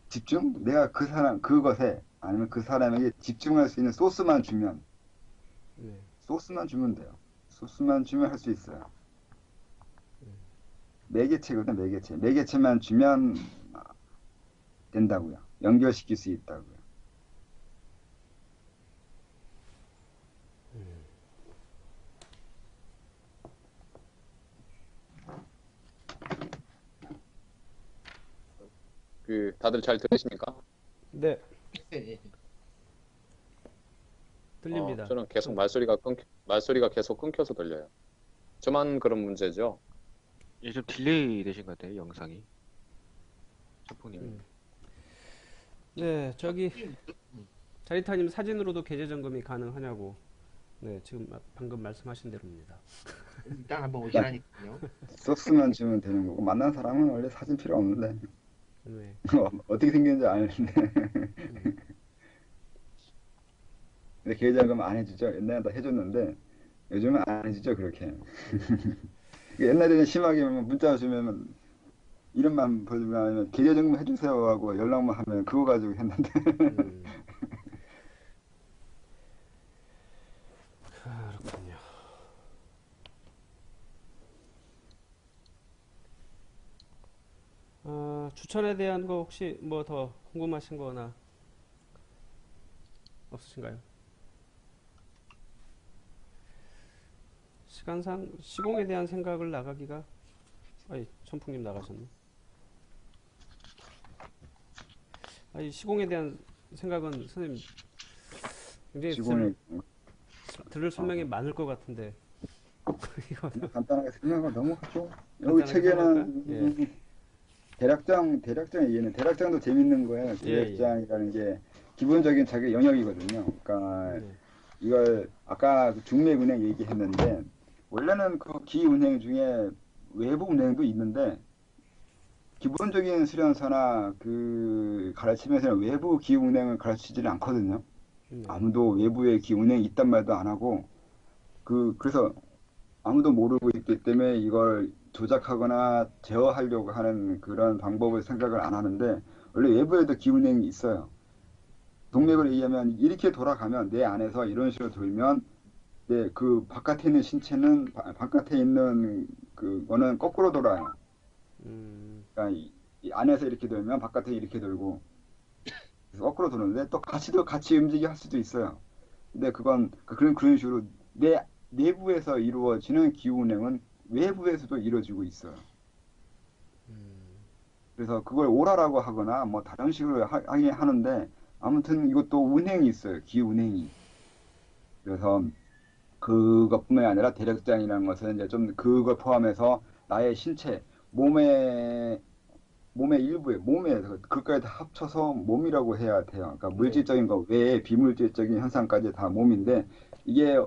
집중? 내가 그 사람 그것에 아니면 그 사람에게 집중할 수 있는 네. 소스만 주면 돼요. 소스만 주면 할 수 있어요. 매개체거든 매개체. 매개체만 주면 된다고요. 연결시킬 수 있다고요. 그 다들 잘 들으십니까? 네, 예. 들립니다. 저는 계속 말소리가 계속 끊겨서 들려요. 저만 그런 문제죠? 요즘 딜레이 되신 것 같아요, 영상이. 천풍님. 음. 네, 저기 자리타님 사진으로도 계제 점검이 가능하냐고. 네, 지금 방금 말씀하신 대로입니다. 일단 한번 오시라니까요. 소스만 주면 되는 거고 만난 사람은 원래 사진 필요 없는데 네, 어떻게 생겼는지 아는데 근데 계좌금 안 해주죠. 옛날에 다 해줬는데 요즘은 안 해주죠. 그렇게 옛날에는 심하게 문자 주면 이름만 보여주면 계좌정금 해주세요 하고 연락만 하면 그거 가지고 했는데 음, 그렇군요. 추천에 대한 거 혹시 뭐 더 궁금하신 거나 없으신가요? 시간상 시공에 대한 생각을 나가기가 아니 천풍님 나가셨네. 아니 시공에 대한 생각은 선생님 굉장히 직원이 들을 설명이 많을 것 같은데 이거 간단하게 설명을 너무 하죠. 여기 간단하게 설명할까요? 책에는 대략장 얘기는 대략장도 재밌는 거예요. 예, 예. 대략장이라는 게 기본적인 자기 영역이거든요. 그러니까 네. 이걸 아까 그 중매운행 얘기했는데 원래는 그 기운행 중에 외부 운행도 있는데 기본적인 수련서나 그 가르치면서는 외부 기운행을 가르치지는 않거든요. 네. 아무도 외부의 기운행이 있단 말도 안 하고 그래서 아무도 모르고 있기 때문에 이걸 조작하거나 제어하려고 하는 그런 방법을 생각을 안 하는데 원래 외부에도 기운행이 있어요. 동맥을 얘기하면 이렇게 돌아가면 내 안에서 이런 식으로 돌면 그 바깥에 있는 신체는 바깥에 있는 그거는 거꾸로 돌아요. 그러니까 이 안에서 이렇게 돌면 바깥에 이렇게 돌고 그래서 거꾸로 도는데 또 같이 움직이게 할 수도 있어요. 근데 그런 식으로 내 내부에서 이루어지는 기운행은 외부에서도 이루어지고 있어요. 그래서 그걸 오라라고 하거나 뭐 다른 식으로 하긴 하는데 아무튼 이것도 운행이 있어요. 기운행이. 그래서 그것뿐만이 아니라 대략장이라는 것은 이제 좀 그걸 포함해서 나의 신체, 몸의 몸에 그까지 다 합쳐서 몸이라고 해야 돼요. 그러니까 네. 물질적인 거 외에 비물질적인 현상까지 다 몸인데 이게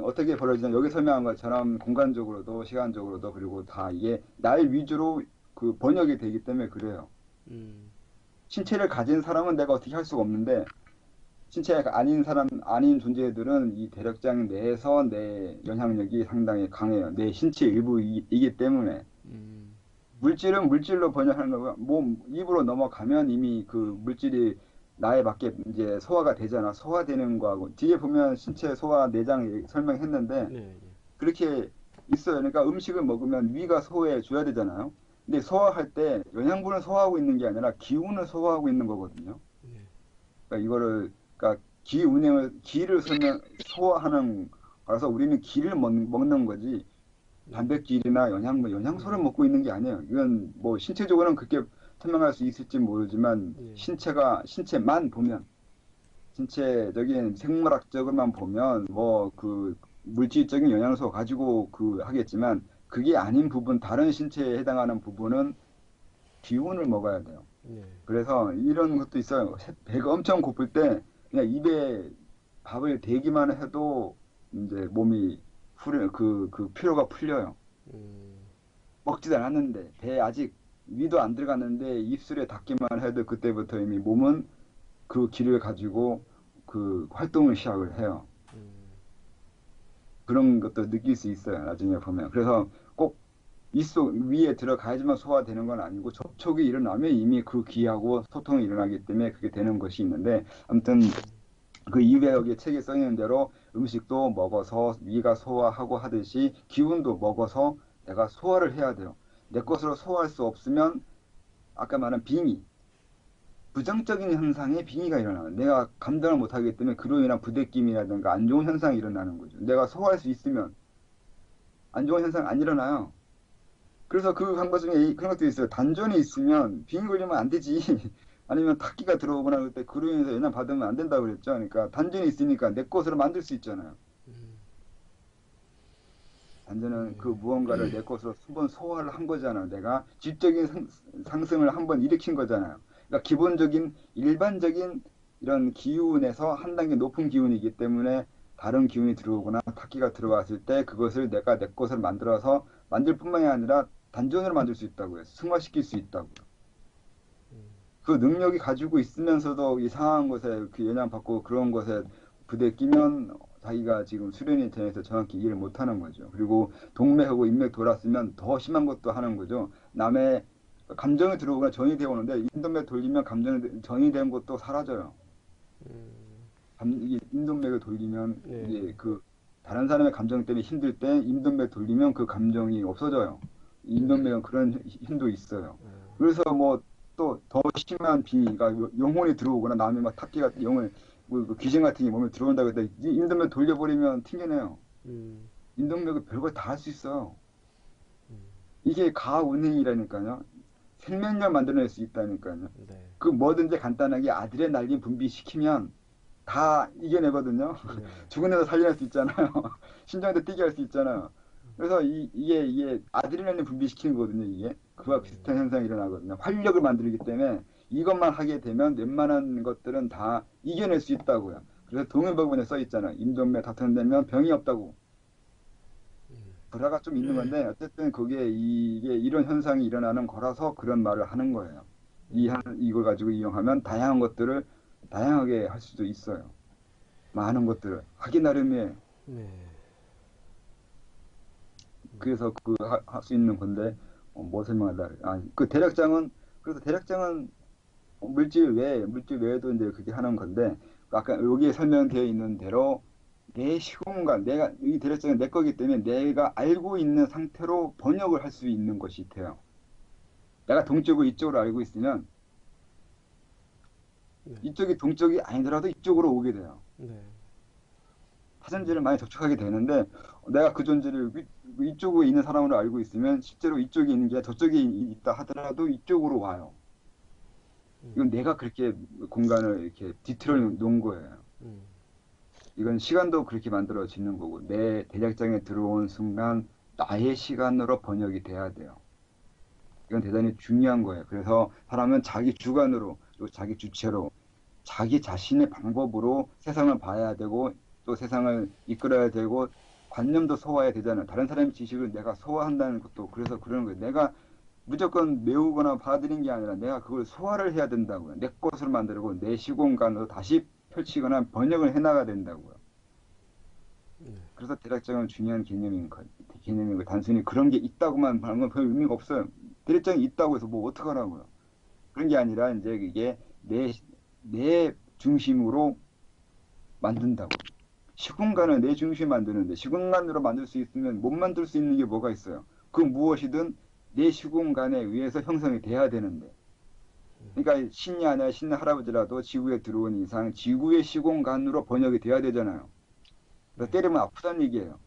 어떻게 벌어지냐 여기 설명한 것처럼 공간적으로도 시간적으로도 그리고 다 이게 날 위주로 그 번역이 되기 때문에 그래요. 음, 신체를 가진 사람은 내가 어떻게 할 수가 없는데 신체가 아닌 아닌 존재들은 이 대략장 내에서 내 영향력이 상당히 강해요. 내 신체 일부이기 때문에. 음, 물질은 물질로 번역하는 거고, 입으로 넘어가면 이미 그 물질이 나에 맞게 이제 소화가 되잖아. 소화되는 거하고. 뒤에 보면 신체 소화 내장 설명했는데, 네, 네, 그렇게 있어요. 그러니까 음식을 먹으면 위가 소화해 줘야 되잖아요. 근데 소화할 때 영양분을 소화하고 있는 게 아니라 기운을 소화하고 있는 거거든요. 네. 그러니까 기를 소화하는 거라서 우리는 기를 먹는 거지. 단백질이나 영양소를 먹고 있는 게 아니에요. 이건 뭐 신체적으로는 그렇게 설명할 수 있을지 모르지만 네. 신체만 보면 신체적인 생물학적으로만 보면 뭐 그 물질적인 영양소 가지고 그 하겠지만 그게 아닌 부분, 다른 신체에 해당하는 부분은 기운을 먹어야 돼요. 예. 그래서 이런 것도 있어요. 배가 엄청 고플 때 그냥 입에 밥을 대기만 해도 이제 몸이 그 피로가 풀려요. 음, 먹지도 않았는데 배 아직 위도 안 들어갔는데 입술에 닿기만 해도 그때부터 이미 몸은 그 기를 가지고 그 활동을 시작을 해요. 음, 그런 것도 느낄 수 있어요. 나중에 보면. 그래서 꼭 입속 위에 들어가야지만 소화되는 건 아니고 접촉이 일어나면 이미 그 기하고 소통이 일어나기 때문에 그게 되는 것이 있는데 아무튼 그 이외에 여기 책에 써 있는 대로 음식도 먹어서 위가 소화하고 하듯이 기운도 먹어서 내가 소화를 해야 돼요. 내 것으로 소화할 수 없으면 아까 말한 빙의, 부정적인 현상에 빙의가 일어나요. 내가 감당을 못하기 때문에 그로 인한 부대낌이라든가 안 좋은 현상이 일어나는 거죠. 내가 소화할 수 있으면 안 좋은 현상 안 일어나요. 그래서 그 방법 중에 그런 것도 있어요. 단전이 있으면 빙의 걸리면 안 되지. 아니면 탁기가 들어오거나 그럴 때 그로 인해서 영향 받으면 안 된다고 그랬죠. 그러니까 단전이 있으니까 내 것으로 만들 수 있잖아요. 단전은 그 무언가를 내 것으로 한번 소화를 한 거잖아요. 내가 질적인 상승을 한번 일으킨 거잖아요. 그러니까 기본적인 일반적인 이런 기운에서 한 단계 높은 기운이기 때문에 다른 기운이 들어오거나 탁기가 들어왔을 때 그것을 내가 내 것으로 만들어서 만들 뿐만이 아니라 단전으로 만들 수 있다고요. 승화시킬 수 있다고요. 그 능력이 가지고 있으면서도 이상한 것에 그 영향받고 그런 것에 부대끼면 자기가 지금 수련이 되어서 정확히 이해를 못하는 거죠. 그리고 동맥하고 인맥 돌았으면 더 심한 것도 하는 거죠. 남의 감정이 들어오거나 전이 되어 오는데 인동맥 돌리면 감정이 전이 된 것도 사라져요. 이게 인동맥을 돌리면 네. 이제 그 다른 사람의 감정 때문에 힘들 때 인동맥 돌리면 그 감정이 없어져요. 인동맥은 그런 힘도 있어요. 그래서 뭐 또 더 심한 빙의가 영혼이 들어오거나 남의 막 탁기가 영을 뭐 귀신 같은 게 몸에 들어온다고 했다. 인동맥 돌려버리면 튕겨내요. 인동맥을 별걸 다 할 수 있어요. 이게 가운행이라니까요. 생명력 만들어낼 수 있다니까요. 네. 그 뭐든지 간단하게 아드레날린 분비시키면 다 이겨내거든요. 네. 죽은 애도 살려낼 수 있잖아요. 심장도 뛰게 할 수 있잖아요. 그래서 이게 아드레날린 분비시키는 거거든요. 이게 그와 비슷한 현상이 일어나거든요. 활력을 만들기 때문에 이것만 하게 되면 웬만한 것들은 다 이겨낼 수 있다고요. 그래서 동일법원에 써 있잖아요. 인동맥 다통되면 병이 없다고. 불화가 좀 있는 건데 어쨌든 그게 이게 이런 현상이 일어나는 거라서 그런 말을 하는 거예요. 이걸 가지고 이용하면 다양한 것들을 다양하게 할 수도 있어요. 많은 것들을 하기 나름이에요. 네. 그래서 그 할 수 있는 건데 뭐 설명하다. 그 대략장은 그래서 대략장은 물질 외에도 이제 그게 하는 건데 아까 여기에 설명되어 있는 대로 내 시공간 내가 이 대략장은 내 거기 때문에 내가 알고 있는 상태로 번역을 할 수 있는 것이 돼요. 내가 동쪽을 이쪽으로 알고 있으면 네. 이쪽이 동쪽이 아니더라도 이쪽으로 오게 돼요. 네. 사전지를 많이 접촉하게 되는데 내가 그 존재를 이쪽에 있는 사람으로 알고 있으면 실제로 이쪽에 있는 게 저쪽에 있다 하더라도 이쪽으로 와요. 이건 내가 그렇게 공간을 이렇게 뒤틀어 놓은 거예요. 이건 시간도 그렇게 만들어지는 거고 내 대략장에 들어온 순간 나의 시간으로 번역이 돼야 돼요. 이건 대단히 중요한 거예요. 그래서 사람은 자기 주관으로 또 자기 주체로 자기 자신의 방법으로 세상을 봐야 되고 또 세상을 이끌어야 되고 관념도 소화해야 되잖아요. 다른 사람의 지식을 내가 소화한다는 것도 그래서 그러는 거예요. 내가 무조건 메우거나 받아들인 게 아니라 내가 그걸 소화를 해야 된다고요. 내 것으로 만들고 내 시공간으로 다시 펼치거나 번역을 해나가야 된다고요. 그래서 대략장은 중요한 개념인 거. 단순히 그런 게 있다고만 하는 건 별 의미가 없어요. 대략장이 있다고 해서 뭐 어떡하라고요. 그런 게 아니라 이제 이게 내 중심으로 만든다고. 시공간을 내 중심에 만드는데 시공간으로 만들 수 있으면 못 만들 수 있는 게 뭐가 있어요. 그 무엇이든 내 시공간에 의해서 형성이 돼야 되는데. 그러니까 신이 아니라 신의 할아버지라도 지구에 들어온 이상 지구의 시공간으로 번역이 돼야 되잖아요. 그래서 때리면 아프다는 얘기예요.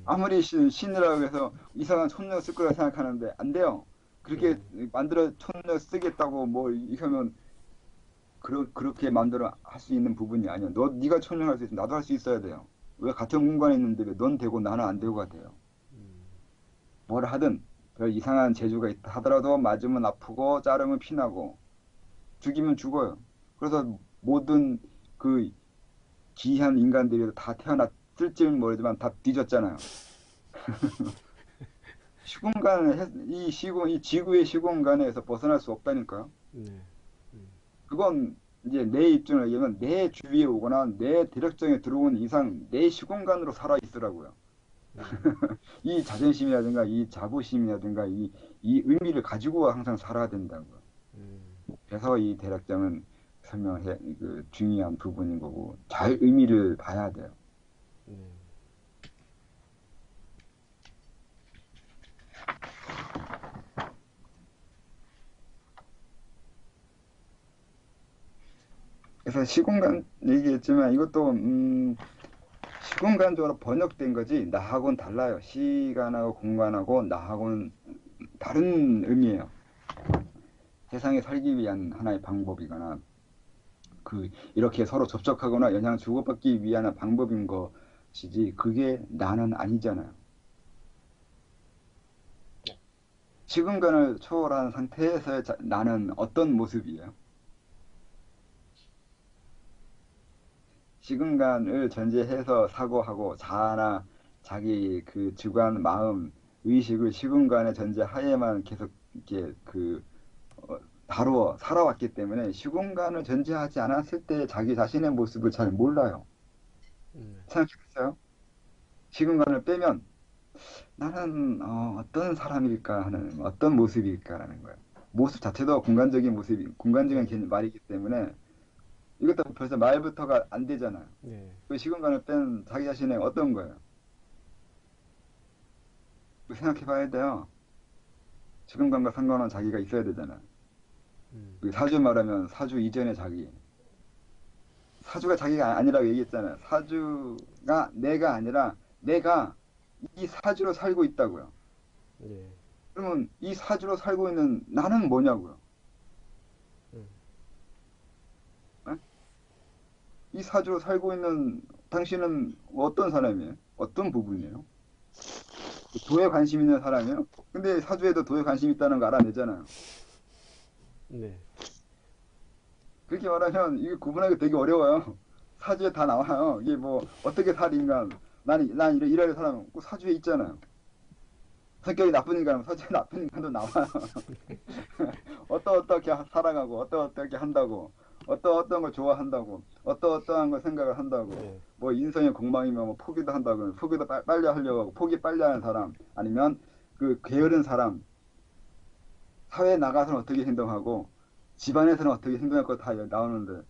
아무리 신이라고 해서 이상한 촌력 쓸 거라 생각하는데 안 돼요. 그렇게 만들어 촌력 쓰겠다고 뭐 이러면 그렇게 마음대로 할 수 있는 부분이 아니야. 네가 천명할 수 있으면 나도 할 수 있어야 돼요. 왜 같은 공간에 있는데 왜 넌 되고 나는 안 되고가 돼요. 뭘 하든 별 이상한 재주가 있다 하더라도 맞으면 아프고 자르면 피나고 죽이면 죽어요. 그래서 모든 그 기이한 인간들이 다 태어났을지는 모르지만 다 뒤졌잖아요. 이 지구의 시공간에서 벗어날 수 없다니까요. 네. 그건 이제 내 입장을 얘기하면 내 주위에 오거나 내 대력장에 들어온 이상 내 시공간으로 살아 있으라고요. 이 자존심이라든가 이 자부심이라든가 이 의미를 가지고 항상 살아야 된다고요. 그래서 이 대략장은 설명을 그 중요한 부분인 거고 잘 의미를 봐야 돼요. 네. 그래서 시공간 얘기했지만 이것도 시공간적으로 번역된 거지 나하고는 달라요. 시간하고 공간하고 나하고는 다른 의미예요. 세상에 살기 위한 하나의 방법이거나 이렇게 서로 접촉하거나 영향을 주고받기 위한 방법인 것이지 그게 나는 아니잖아요. 시공간을 초월한 상태에서의 나는 어떤 모습이에요? 시공간을 전제해서 사고하고 자아나 자기 그 주관, 마음, 의식을 시공간의 전제하에만 계속 이렇게 다루어 살아왔기 때문에 시공간을 전제하지 않았을 때 자기 자신의 모습을 잘 몰라요. 생각해보세요. 시공간을 빼면 나는 어떤 사람일까 하는 어떤 모습일까라는 거예요. 모습 자체도 공간적인 모습이 공간적인 말이기 때문에 이것도 벌써 말부터가 안 되잖아요. 네. 그 시공간을 뺀 자기 자신의 어떤 거예요? 생각해 봐야 돼요. 시공간과 상관한 자기가 있어야 되잖아요. 그 사주 말하면 사주 이전의 자기. 사주가 자기가 아니라고 얘기했잖아요. 사주가 내가 아니라 내가 이 사주로 살고 있다고요. 네. 그러면 이 사주로 살고 있는 나는 뭐냐고요. 에? 이 사주로 살고 있는 당신은 어떤 사람이에요? 어떤 부분이에요? 도에 관심 있는 사람이에요? 근데 사주에도 도에 관심 있다는 거 알아내잖아요. 네. 그렇게 말하면 이게 구분하기 되게 어려워요. 사주에 다 나와요. 이게 뭐 어떻게 살 인간, 난 이럴 사람 꼭 사주에 있잖아요. 성격이 나쁜 인간은 사주에 나쁜 인간도 나와요. 어떻게 살아가고 어떻게 한다고 어떤 걸 좋아한다고 어떠한 걸 생각을 한다고 네. 뭐 인성의 공망이면 뭐 포기도 한다고 포기도 빨리 하려고 하고 포기 빨리 하는 사람 아니면 그 게으른 사람 사회에 나가서는 어떻게 행동하고 집안에서는 어떻게 행동할 거 다 나오는데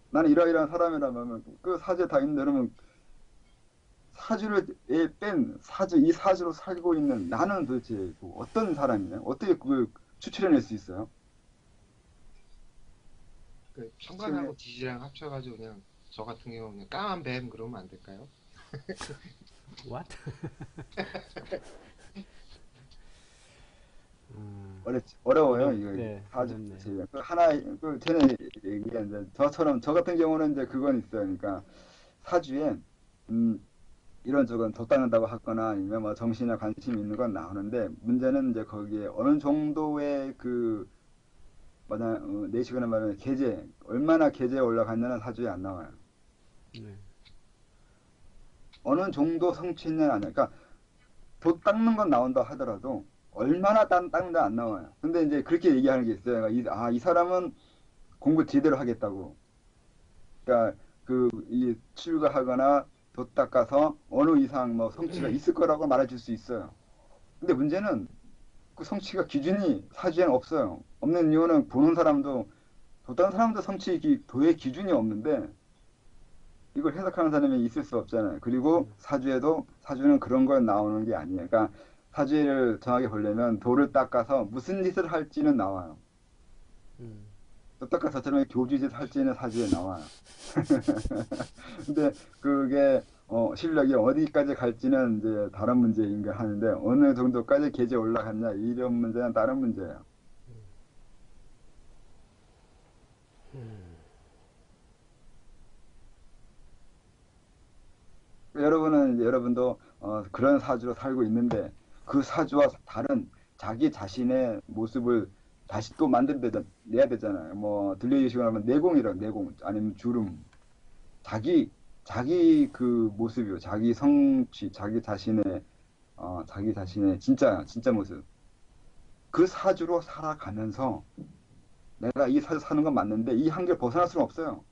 나는 이러이러한 사람이라면 그 사주에 다 있는데 그러면 사주를 뺀 이 사주로 살고 있는 나는 도대체 뭐 어떤 사람이에요? 어떻게 그걸 추출해낼 수 있어요? 그 현관하고 디지랑 합쳐가지고 그냥 저 같은 경우는 그냥 까만 뱀 그러면 안 될까요? What? 어려워요 이거 네, 사주 어렵네요. 자체가. 그 하나 전에 얘기한 이제 저 같은 경우는 이제 그건 있어요. 그러니까 사주에 이런저런 덧닦는다고 하거나 아니면 뭐 정신에 관심 있는 건 나오는데 문제는 이제 거기에 어느 정도의 내시경에 말하면 계제 얼마나 계제에 올라갔냐는 사주에 안 나와요. 네. 어느 어느 정도 성취는 아니야. 그러니까 돛 닦는 건 나온다 하더라도 얼마나 닦는다 안 나와요. 근데 이제 그렇게 얘기하는 게 있어요. 그러니까 이 사람은 공부 제대로 하겠다고. 그러니까 이 출가하거나 돛 닦아서 어느 이상 뭐 성취가 있을 거라고 말해줄 수 있어요. 근데 문제는 그 성취가 기준이 사주에는 없어요. 없는 이유는 보는 사람도 어떤 사람도 도의 기준이 없는데 이걸 해석하는 사람이 있을 수 없잖아요. 그리고 사주는 그런 건 나오는 게 아니에요. 그러니까 사주를 정확히 보려면 돌을 닦아서 무슨 짓을 할지는 나와요. 또 닦아서 저처럼 교주짓 할지는 사주에 나와요. 근데 그게 실력이 어디까지 갈지는 이제 다른 문제인 가 하는데 어느 정도까지 계제에 올라갔냐 이런 문제는 다른 문제예요. 여러분도 그런 사주로 살고 있는데 그 사주와 다른 자기 자신의 모습을 다시 또 만들어내야 되잖아요. 뭐 들려주시거나 하면 내공이라 내공 아니면 주름 자기 그 모습이요. 자기 성취 자기 자신의 진짜 모습 그 사주로 살아가면서 내가 이 사주 사는 건 맞는데 이 한계를 벗어날 수는 없어요.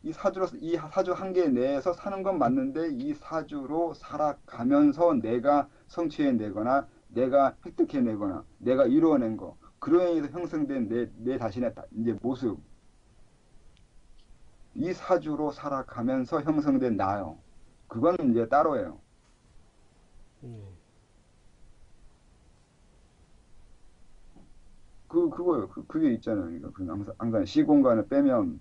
이 사주 한계 내에서 사는 건 맞는데 이 사주로 살아가면서 내가 성취해내거나 내가 획득해내거나 내가 이루어낸 거 그로 인해서 형성된 내 자신의 이제 모습 이 사주로 살아가면서 형성된 나요. 그건 이제 따로예요. 네. 그거요. 그게 있잖아요. 그러니까 항상 시공간을 빼면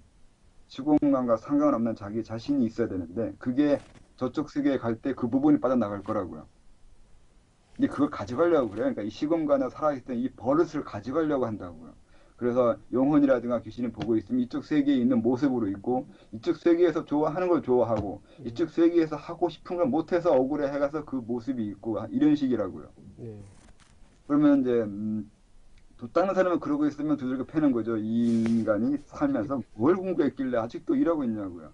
시공간과 상관없는 자기 자신이 있어야 되는데 그게 저쪽 세계에 갈 때 그 부분이 빠져나갈 거라고요. 근데 그걸 가져가려고 그래요. 그러니까 이 시공간에 살아있던 이 버릇을 가져가려고 한다고요. 그래서 영혼이라든가 귀신이 보고 있으면 이쪽 세계에 있는 모습으로 있고 이쪽 세계에서 좋아하는 걸 좋아하고 이쪽 세계에서 하고 싶은 걸 못해서 억울해 해가서 그 모습이 있고 이런 식이라고요. 네. 그러면 이제 다른 사람은 그러고 있으면 두들겨 패는 거죠. 이 인간이 살면서 뭘 공부했길래 아직도 이러고 있냐고요.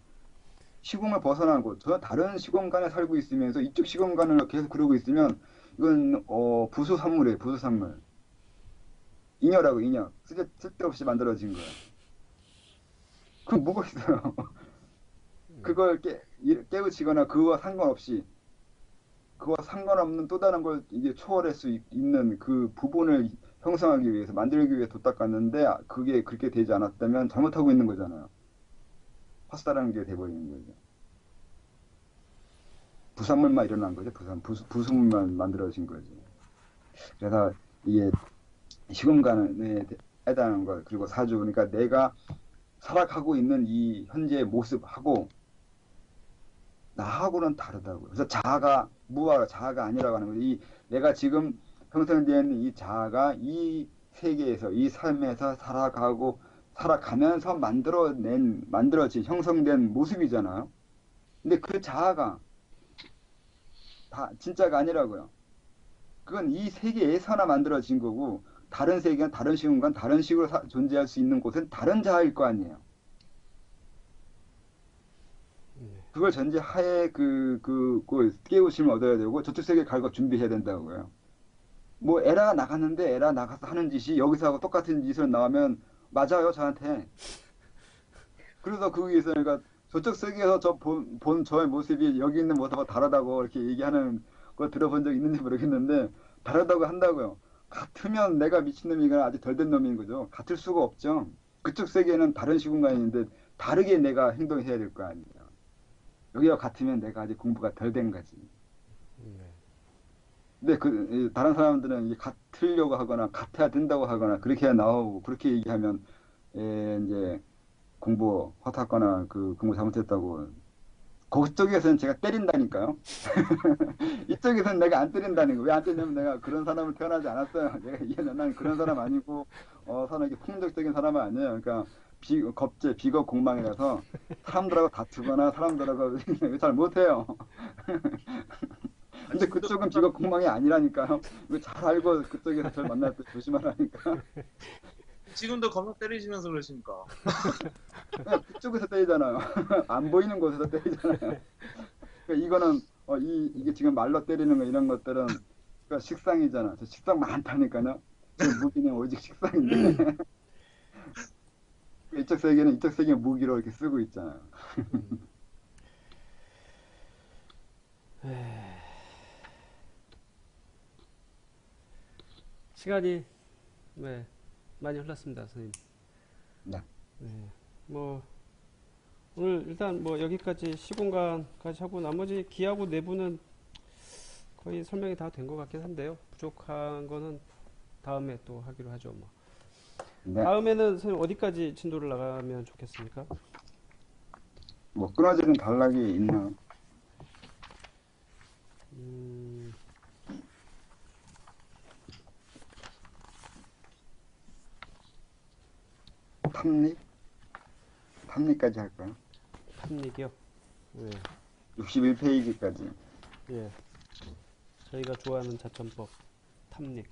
시공을 벗어나고 저 다른 시공간에 살고 있으면서 이쪽 시공간을 계속 그러고 있으면 이건 부수산물이에요. 부수산물. 잉여라고 잉여. 쓸데없이 만들어진 거예요. 그럼 뭐가 있어요. 그걸 깨우치거나 그와 상관없는 또 다른 걸 이제 초월할 수 있는 그 부분을 형성하기 위해서 만들기 위해 뒀닦았는데 그게 그렇게 되지 않았다면 잘못하고 있는 거잖아요. 헛사라는 게 돼버리는 거죠. 부산물만 일어난 거죠. 부수물만 만들어진 거죠. 그래서 이게 시공간에 해당하는 것 그리고 사주 그러니까 내가 살아가고 있는 이 현재의 모습하고 나하고는 다르다고요. 그래서 자아가 아니라고 하는 거죠. 이 내가 지금 형성된 이 자아가 이 세계에서 이 삶에서 살아가면서 만들어진 형성된 모습이잖아요. 근데 그 자아가 다 진짜가 아니라고요. 그건 이 세계에서나 만들어진 거고 다른 세계는 다른 시공간 다른 식으로 존재할 수 있는 곳은 다른 자아일 거 아니에요. 그걸 전제하에 그 깨우침을 얻어야 되고 저쪽 세계 갈 거 준비해야 된다고요. 뭐 에라가 나갔는데 에라 나가서 하는 짓이 여기서 하고 똑같은 짓을 나오면 맞아요 저한테. 그래서 거기에서 그러니까 저쪽 세계에서 본 저의 모습이 여기 있는 모습하고 다르다고 이렇게 얘기하는 걸 들어본 적 있는지 모르겠는데 다르다고 한다고요. 같으면 내가 미친놈이거나 아직 덜 된 놈인 거죠. 같을 수가 없죠. 그쪽 세계는 다른 시공간인데 다르게 내가 행동해야 될 거 아니에요. 여기와 같으면 내가 아직 공부가 덜 된 거지. 근데 다른 사람들은 이게 같으려고 하거나 같아야 된다고 하거나 그렇게 나오고 그렇게 얘기하면 이제 공부 허탔거나 그 공부 잘못했다고 그쪽에서는 제가 때린다니까요. 이쪽에서는 내가 안 때린다는 거. 왜 안 때리냐면 내가 그런 사람을 태어나지 않았어요. 난 그런 사람 아니고 이렇게 폭력적인 사람은 아니에요. 그러니까 비겁 공망이라서 사람들하고 다투거나 사람들하고 잘 못해요. 근데 그쪽은 비겁 공망이 아니라니까요. 이거 잘 알고 그쪽에서 저를 만날 때 조심하라니까. 지금도 겁나 때리시면서 그러십니까? 그쪽에서 때리잖아요. 안 보이는 곳에서 때리잖아요. 그러니까 이거는 이게 지금 말로 때리는 거 이런 것들은 그러니까 식상이잖아. 저 식상 많다니까요. 제 무기는 오직 식상인데 이쪽 세계는 이쪽 세계 무기로 이렇게 쓰고 있잖아요. 시간이 많이 흘렀습니다, 선생님. 네. 뭐 오늘 일단 뭐 여기까지 시공간까지 하고 나머지 기하고 내부는 거의 설명이 다 된 것 같긴 한데요. 부족한 거는 다음에 또 하기로 하죠. 뭐. 네. 다음에는 선생님 어디까지 진도를 나가면 좋겠습니까? 뭐 끊어지는 단락이 있나? 탐닉까지 할까요? 탐닉이요. 네. 61페이지까지. 예. 저희가 좋아하는 자천법 탐닉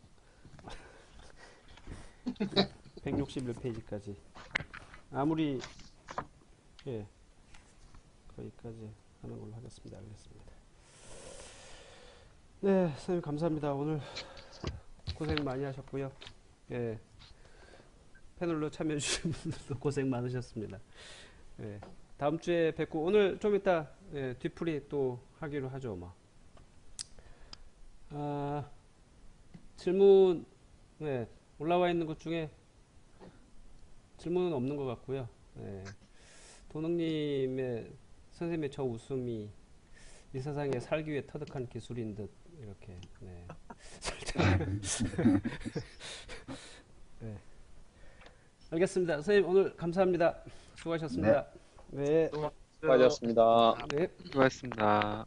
161페이지까지 아무리 예 거기까지 하는 걸로 하겠습니다. 알겠습니다. 네, 선생님 감사합니다. 오늘 고생 많이 하셨고요. 예, 패널로 참여해 주신 분들도 고생 많으셨습니다. 예, 다음 주에 뵙고 오늘 좀 이따 예, 뒤풀이 또 하기로 하죠. 뭐. 질문 네, 올라와 있는 것 중에 질문은 없는 것 같고요. 예, 도능님의 선생님의 저 웃음이 이 세상에 살기 위해 터득한 기술인 듯 이렇게 네. 네. 알겠습니다. 선생님 오늘 감사합니다. 수고하셨습니다. 네. 수고하셨습니다. 네. 수고하셨습니다.